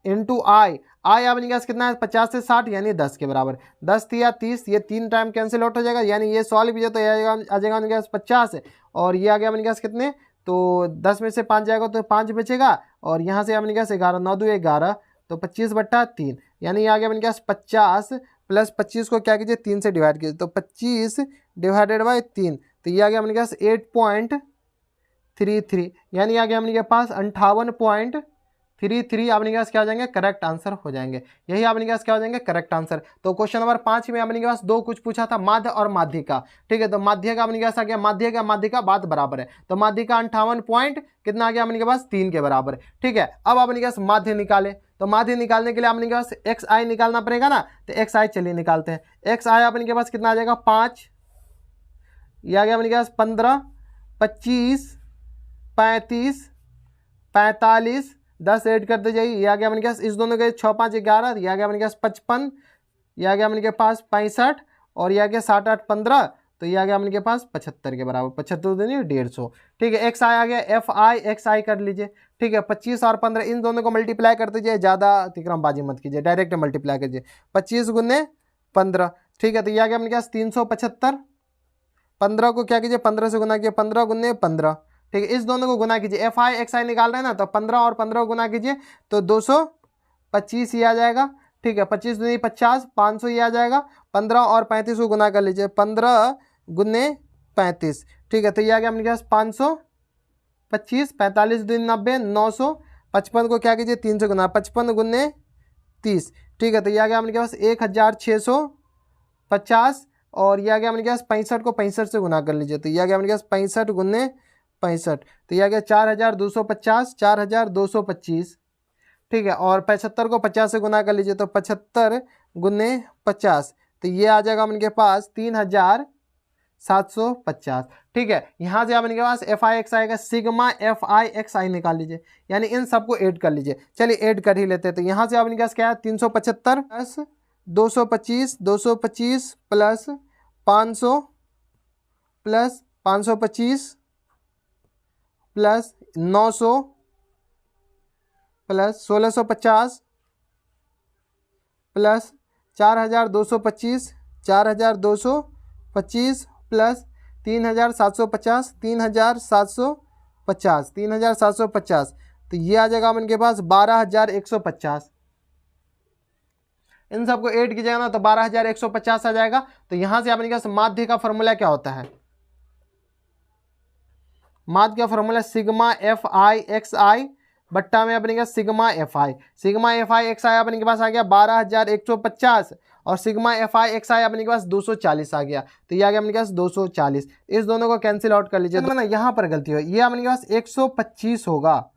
इंटू आई अपने पास कितना है 50 से 60 यानी 10 के बराबर। 10 या 30 ये 3 टाइम कैंसिल आउट हो जाएगा, यानी ये सॉल्व भी तो आ जाएगा अपने पास 50 और ये आ गया अपने पास कितने, तो 10 में से 5 जाएगा तो 5 बचेगा और यहाँ से अपने पास 11, 9 2 11 तो 25/3 यानी ये आ गया अपने पास 50 प्लस 25 को क्या कीजिए 3 से डिवाइड कीजिए तो 25 डिवाइडेड बाई 3 तो ये आ गया अपने पास 8.33 यानी आ गया अपने पास 58.33 33 अपने के पास क्या हो जाएंगे, करेक्ट आंसर हो जाएंगे। यही अपने के पास क्या हो जाएंगे, करेक्ट आंसर। तो क्वेश्चन नंबर 5 में अपने के पास दो कुछ पूछा था, माध्य और माध्यिका। ठीक है, तो माध्य का अपने के पास आ गया, माध्य का माध्यिका बात बराबर है, तो माध्य का 58 पॉइंट कितना आ गया अपने के पास, 3 के बराबर। ठीक है, अब अपने के पास माध्य निकाले, तो माध्य निकालने के लिए अपने के पास एक्स आई निकालना पड़ेगा ना, तो एक्स आई चलिए निकालते हैं। एक्स आई अपने के पास कितना आ जाएगा, 5, यह आ गया अपने के पास 15, 25, 35, 45, 10 ऐड करते जाइए, यह आ गया अपने के पास, इस दोनों के 6 5 11, यह आ गया अपने के पास 55, यह आ गया अपने के पास 65, और यह आ गया 7 8 15, तो यह आ गया अपने के पास 75 के बराबर, 75 दूनी 150। ठीक है, एक्स आई आ गया, एफ आई एक्स आई कर लीजिए। ठीक है, 25 और 15 इन दोनों को मल्टीप्लाई करते जाइए, ज़्यादा तिक्रमबाजी मत कीजिए, डायरेक्ट मल्टीप्लाई कीजिए, 25 गुने 15। ठीक है, तो यह आ गया अपने के पास 375, 15 को क्या कीजिए, 15 से गुना कीजिए, 15 गुने 15। ठीक है, इस दोनों को गुना कीजिए, एफ आई एक्स आई निकाल रहे हैं ना, तो 15 और 15 को गुना कीजिए तो 225 ये आ जाएगा। ठीक है, 25 दूनी 50, 500 ये आ जाएगा। 15 और 35 को गुना कर लीजिए, 15 गुने 35। ठीक है, तो ये आ गया अपने पास 525, 45 दूनी 90, 900, 55 को क्या कीजिए 3 से गुना, 55 गुने 30। ठीक है, तो ये आ गया अपने पास 1650, और ये आ गया अपने पास 65 को 65 से गुना कर लीजिए, तो ये आ गया अपने पास 65 गुने 65, तो ये आ गया 4250, 4225। ठीक है, और 75 को 50 से गुना कर लीजिए, तो 75 गुने 50, तो ये आ जाएगा अपने पास 3750। ठीक है, यहाँ से अपने के पास एफ आई एक्स आएगा, सिग्मा एफ आई एक्स आई निकाल लीजिए, यानी इन सबको ऐड कर लीजिए। चलिए ऐड कर ही लेते हैं, तो यहाँ से अपने के पास क्या है, 375 plus 225, 225 plus 500 plus 525 plus 900 plus 1650 plus 4225, 4225 plus 3750, 3750, 3750, तो ये आ जाएगा अपन के पास 12150। इन सबको ऐड कीजिएगा ना तो 12150 आ जाएगा। तो यहां से अपने पास माध्य का फॉर्मूला क्या होता है, माध्य का formula sigma F I X I बट्टा में अपने पास sigma F I X I अपने के पास आ गया 12150, और sigma F I X I अपने के पास 240 आ गया, तो ये आ गया अपने के पास 240। इस दोनों को कैंसिल आउट कर लीजिए, तो ना यहाँ पर गलती हो, ये अपने के पास 125 होगा,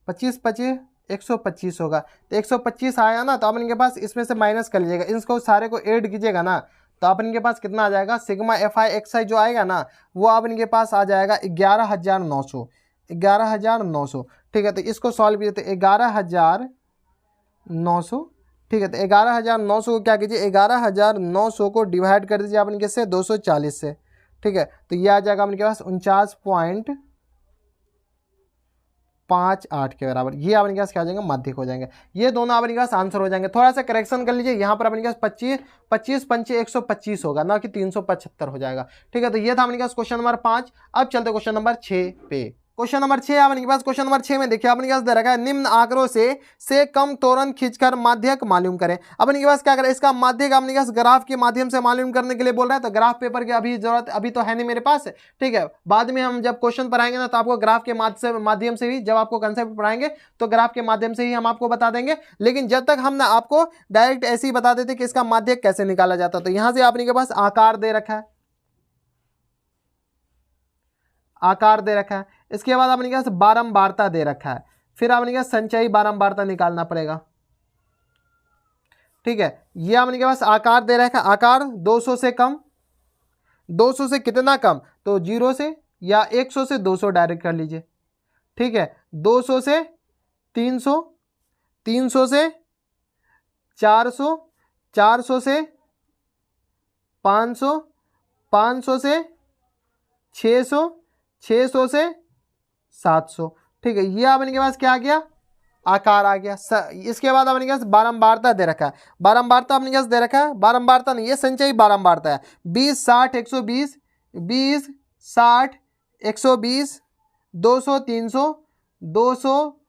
25 25 125 होगा, तो 125 आया ना, तो अपने के पास इसमें से माइनस कर लीजिएगा, इसको सारे को ऐड कीजिएगा ना, तो अपन के पास कितना आ जाएगा, सिग्मा एफ आई एक्स आई जो आएगा ना वो अपन के पास आ जाएगा 11900, 11900। ठीक है, तो इसको सॉल्व कीजिए तो 11900। ठीक है, तो 11900 को क्या कीजिए, 11900 को डिवाइड कर दीजिए अपन कैसे 240 से। ठीक है, तो ये आ जाएगा अपन के पास 49.58 के बराबर, ये अपने पास क्या हो जाएंगे, माध्यिक हो जाएंगे। ये दोनों अपने पास आंसर हो जाएंगे। थोड़ा सा करेक्शन कर लीजिए, यहाँ पर अपने पास 25 पंचे 125 होगा ना कि 375 हो जाएगा। ठीक है, तो ये था अपने पास क्वेश्चन नंबर 5। अब चलते क्वेश्चन नंबर 6 पे। क्वेश्चन नंबर 6 अपने पास, क्वेश्चन नंबर 6 में देखिए अपने पास दे रखा है निम्न आंकड़ों से कम त्वरण खींचकर माध्यक मालूम करें। अपने के पास क्या करें, इसका माध्यक अपने पास ग्राफ के माध्यम से मालूम करने के लिए बोल रहा है, तो ग्राफ पेपर की अभी जरूरत अभी तो है नहीं मेरे पास। ठीक है, बाद में हम जब क्वेश्चन पढ़ाएंगे ना तो आपको ग्राफ के माध्यम से ही, जब आपको कंसेप्ट पढ़ाएंगे तो ग्राफ के माध्यम से ही हम आपको बता देंगे, लेकिन जब तक हम ना आपको डायरेक्ट ऐसे ही बता देते कि इसका माध्यक कैसे निकाला जाता। तो यहां से अपने के पास आकार दे रखा है, आकार दे रखा है, इसके बाद अपने के पास बारंबारता दे रखा है, फिर अपने के पास संचयी बारंबारता निकालना पड़ेगा। ठीक है, ये अपने के पास आकार दे रखा है, आकार 200 से कम, 200 से कितना कम, तो 0 से या 100 से 200 डायरेक्ट कर लीजिए। ठीक है, 200 से 300, 300 से 400, 400 से 500, 500 से 600, 600 से 700। ठीक है, ये अपने के पास क्या आ गया, आकार आ गया। इसके बाद अपने के पास बारंबारता दे रखा है, बारंबारता अपने के पास दे रखा है, बारंबारता नहीं ये संचयी बारंबारता है, 20 60 120, 20 60 120, 200 300, 200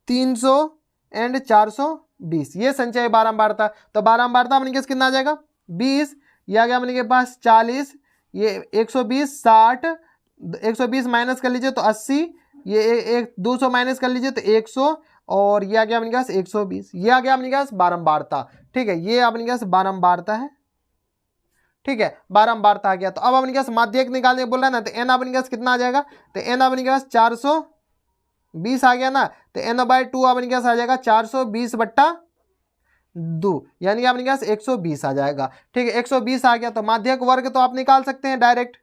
300 एंड 420, ये संचयी बारंबारता। तो बारंबारता अपने के पास कितना आ जाएगा, 20, ये आ गया अपने के पास 40, ये 120 60, 120 माइनस कर लीजिए तो 80, ये 200 माइनस कर लीजिए तो 100, और ये आ गया अपने पास 120, ये आ गया अपने पास बारंबारता। ठीक है, ये अपने पास बारंबारता है। ठीक है, बारंबारता आ गया। तो अब अपने पास माध्यक निकालने बोल रहा है ना, तो एन अपने पास कितना आ जाएगा, तो एन अपने पास 420 आ गया ना, तो एन बाय 2 अपने पास आ जाएगा 420/2, यानी अपने पास 120 आ जाएगा। ठीक है, 120 आ गया। तो माध्यक वर्ग तो आप निकाल सकते हैं डायरेक्ट।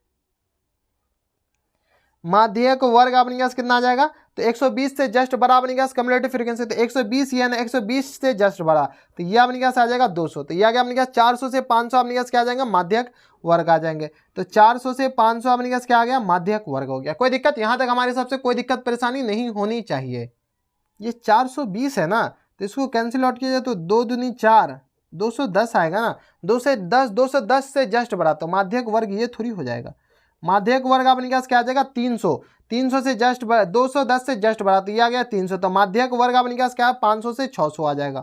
माध्यक वर्ग अपने पास कितना आ जाएगा, तो 120 से जस्ट बड़ा अपने पास कम्युलेटिव फ्रीक्वेंसी, तो 120 यानी 120 से जस्ट बड़ा, तो ये अपने पास आ जाएगा 200। तो ये आ गया अपने पास 400 से 500 अपने पास क्या आ जाएगा, माध्यक वर्ग आ जाएंगे। तो 400 से 500 अपने पास क्या आ गया, माध्यक वर्ग हो गया। कोई दिक्कत यहाँ तक हमारे हिसाब से कोई दिक्कत परेशानी नहीं होनी चाहिए। ये 420 है ना, तो इसको कैंसिल आउट किया जाए तो 2 दूनी 4, 210 आएगा ना, 210 से जस्ट बड़ा, तो माध्यक वर्ग ये थोड़ी हो जाएगा। माध्यक वर्ग अपने पास क्या आ जाएगा, 300 से जस्ट बड़ा, 210 से जस्ट बड़ा, तो ये आ गया 300। तो माध्यक वर्ग अपने पास क्या है, 500 से 600 आ जाएगा,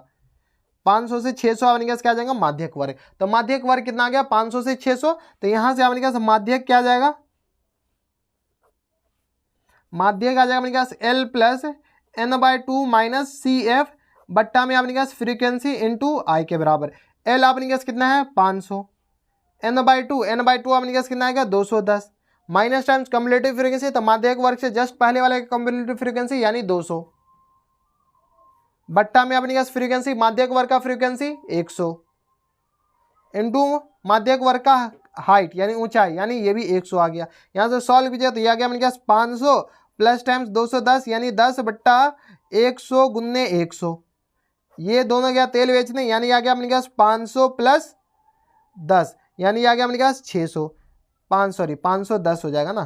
500 से 600 अपने पास क्या आ जाएगा, माध्यक वर्ग। तो माध्यक वर्ग कितना आ गया, 500 से 600। तो यहां से अपने पास माध्यक क्या आ जाएगा, माध्यक आ जाएगा अपने पास L plus n/2 minus CF बट्टा में अपने पास फ्रीक्वेंसी इंटू आई के बराबर। L अपने पास कितना है, 500, n/2 अपने पास कितना आएगा, 210, माइनस टाइम्स कम्युलेटिव फ्रीक्वेंसी, तो माध्यक वर्ग से जस्ट पहले वाले कम्युलेटिव फ्रीक्वेंसी यानी 200 बट्टा में अपने पास फ्रीक्वेंसी, माध्यक वर्ग का फ्रीक्वेंसी 100 इंटू माध्यक वर्ग का हाइट यानी ऊंचाई, यानी ये भी 100 आ गया। यहाँ से सॉल्व कीजिए तो ये आ गया अपने पास 500 प्लस टाइम्स 210 यानी 10/100 गुन्ने 100, ये दोनों गया तेल बेचने, यानी आ गया अपने पास 500 प्लस 10 यानी आ गया अपने पास 600, 510 हो जाएगा ना,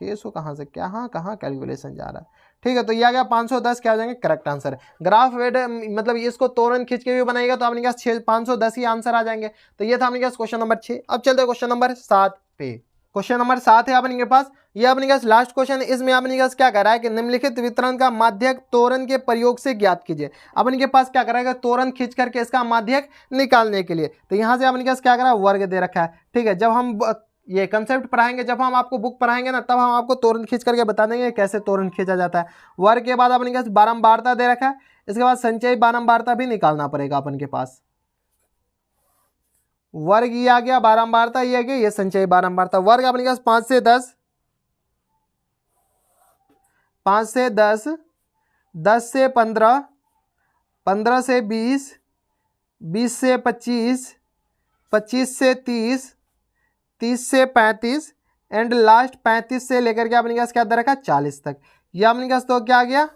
600 कहाँ से क्या, हाँ कहाँ कैलकुलेशन जा रहा है। ठीक है, तो ये आ गया 510 क्या हो जाएंगे, करेक्ट आंसर। ग्राफ वेट मतलब इसको तोरण खींच के भी बनाएगा तो अपने पास 510 ही आंसर आ जाएंगे। तो ये था अपने पास क्वेश्चन नंबर 6। अब चलते हैं क्वेश्चन नंबर 7 पे। क्वेश्चन नंबर 7 है अपने पास, ये अपने पास लास्ट क्वेश्चन है। इसमें अपने पास क्या कर रहा है कि निम्नलिखित वितरण का माध्यक तोरण के प्रयोग से ज्ञात कीजिए। अपने के पास क्या करेगा, तोरण खींच करके इसका माध्यक निकालने के लिए, तो यहाँ से अपने पास क्या करा, वर्ग दे रखा है। ठीक है, जब हम ये कंसेप्ट पढ़ाएंगे, जब हम आपको बुक पढ़ाएंगे ना, तब हम आपको तोरण खींच करके बता देंगे कैसे तोरण खींचा जाता है। वर्ग के बाद अपने पास बारंबारता दे रखा है, इसके बाद संचयी बारंबारता भी निकालना पड़ेगा अपन के पास। वर्ग ये आ गया, बारंबारता ये आ गया, ये संचयी बारंबारता। वर्ग अपने पास 5 से 10, 5 से 10, 10 से 15, 15 से 20, 20 से 25, 25 से 30, 30 से 35 एंड लास्ट 35 से लेकर के अपने पास क्या दे रखा, 40 तक। ये अपने पास तो क्या आ गया,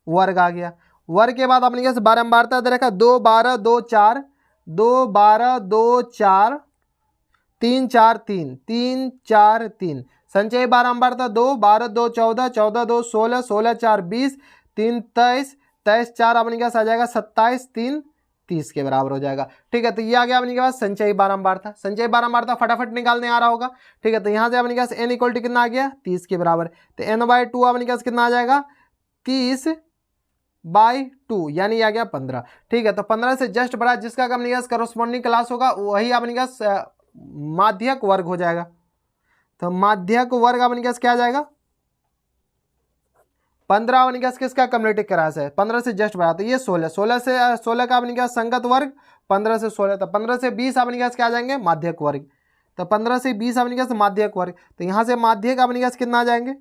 वर्ग आ गया। वर्ग के बाद अपने पास बारंबारता दे रखा 2 12 2 4, 2 12 2 4, 3 4 3, 3 4 3। संचयी बारंबारता 2 12 2 14, 14 2 16, 16 4 20, 3 23, 23 4 अपने पास आ जाएगा 27, 3 30 के बराबर हो जाएगा। ठीक है, तो ये आ गया अपने के पास संचयी बारंबारता। संचयी बारंबारता फटाफट निकालने आ रहा होगा। ठीक है, तो यहाँ से अपने पास n इक्वल टू कितना आ गया, 30 के बराबर। तो n/2 अपने पास कितना आ जाएगा, 30/2 यानी आ गया 15। ठीक है, तो 15 से जस्ट बड़ा जिसका अपने पास करस्पॉन्डिंग क्लास होगा वही अपने पास माध्यक वर्ग हो जाएगा। तो माध्यक वर्ग अपने पास क्या आ जाएगा, 15 अपने पास किसका कम्युलेटिव क्लास है, 15 से जस्ट बड़ा, तो ये 16, 16 से 16 का अपने पास संगत वर्ग, 15 से 16, तो 15 से 20 अपने पास क्या आ जाएंगे, माध्यक वर्ग। तो 15 से 20 अपने पास माध्यक वर्ग, तो यहाँ से माध्यक अपने पास कितना आ जाएंगे,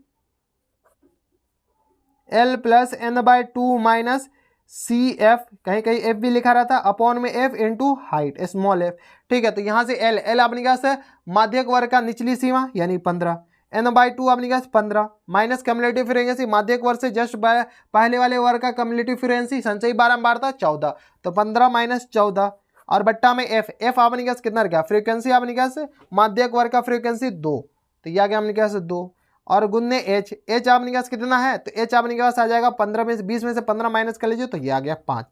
L plus n/2 minus CF, कहीं कहीं F भी लिखा रहता है, अपॉन में F into height small f। ठीक है, तो यहाँ से L अपने पास है माध्यक वर्ग का निचली सीमा यानी 15, n/2 अपने पास 15 माइनस कम्युलेटिव फ्रीक्वेंसी माध्यक वर्ग से जस्ट पहले वाले वर्ग का कम्युलेटिव फ्रीक्वेंसी संचयी बारंबारता 14, तो 15 माइनस 14 और बट्टा में F अपने पास कितना रखा, फ्रीक्वेंसी अपने पास माध्यक वर्ग का फ्रीक्वेंसी 2, तो यह आ गया अपने पास 2 और गुन्ने H अपने पास कितना है, तो H अपने पास आ जाएगा 15 में से 20 में से 15 माइनस कर लीजिए तो ये आ गया 5।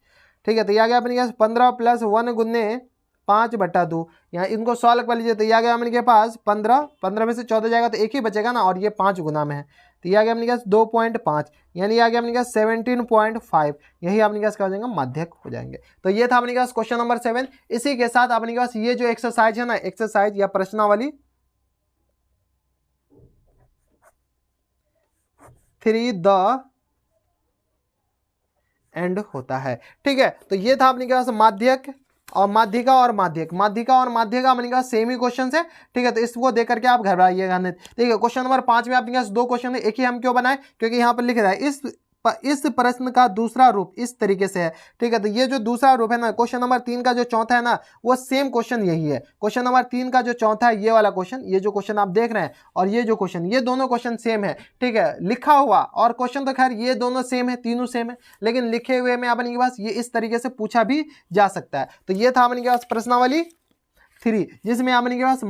ठीक है, तो ये आ गया अपने पास 15 प्लस 1 गुन्ने 5/2, यहाँ इनको सॉल्व कर लीजिए तो ये आ गया अपने के पास 15, 15 में से 14 जाएगा तो एक ही बचेगा ना, और ये 5 गुना में है, तो ये आ गया अपने पास 2.5 यानी आ गया अपने पास 17.5, यही अपने पास क्या हो जाएगा, माध्यक हो जाएंगे। तो ये था अपने पास क्वेश्चन नंबर 7। इसी के साथ अपने पास ये जो एक्सरसाइज है ना, एक्सरसाइज या प्रश्नावली 3 द एंड होता है। ठीक है, तो ये था अपने के पास माध्यक और माध्यिका और माध्यक। माध्यिका और माध्यिका अपने पास सेम ही क्वेश्चन है। ठीक है, तो इसको देख करके आप घबराइएगा नहीं। ठीक है, क्वेश्चन नंबर 5 में आपके पास 2 क्वेश्चन है, एक ही हम क्यों बनाए, क्योंकि यहाँ पर लिख रहा है इस प्रश्न का दूसरा रूप इस तरीके से है। ठीक है, तो ये जो दूसरा रूप है ना, क्वेश्चन नंबर 3 का जो चौथा है ना, वो सेम क्वेश्चन यही है। क्वेश्चन नंबर 3 का जो चौथा है, ये वाला क्वेश्चन, ये जो क्वेश्चन आप देख रहे हैं और ये जो क्वेश्चन, ये दोनों क्वेश्चन सेम है। ठीक है, लिखा हुआ और क्वेश्चन तो खैर ये दोनों सेम है, तीनों सेम है, लेकिन लिखे हुए में अपने के पास ये इस तरीके से पूछा भी जा सकता है। तो ये था अपने के पास प्रश्नावली 3, जिसमें अपने के पास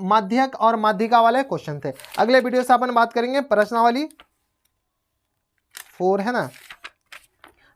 माध्यक और माध्यिका वाले क्वेश्चन थे। अगले वीडियो से अपन बात करेंगे प्रश्नावली 4, है ना।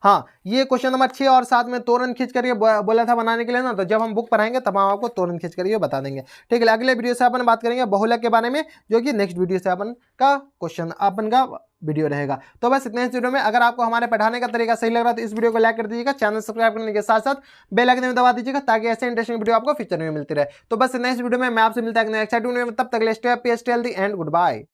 हाँ, ये क्वेश्चन नंबर 6 और 7 में तोरण खींच करके बोला था बनाने के लिए ना, तो जब हम बुक पढ़ाएंगे तब हम आपको तोरण खींच करके बता देंगे। ठीक है, अगले वीडियो से अपन बात करेंगे बहुलक के बारे में, जो कि नेक्स्ट वीडियो से अपन का वीडियो रहेगा। तो बस इतने इस वीडियो में। अगर आपको हमारे पढ़ाने का तरीका सही लग रहा है तो इस वीडियो को लाइक कर दीजिएगा, चैनल सब्सक्राइब करने के साथ साथ बेल आइकन में दबा दीजिएगा, ताकि ऐसे इंटरेस्टिंग वीडियो आपको फ्यूचर में मिलती रहे। तो बस नेक्स्ट वीडियो में मैं आपसे मिलता है नेक्स्ट वीडियो में, तब तक stay happy, stay healthy and good bye.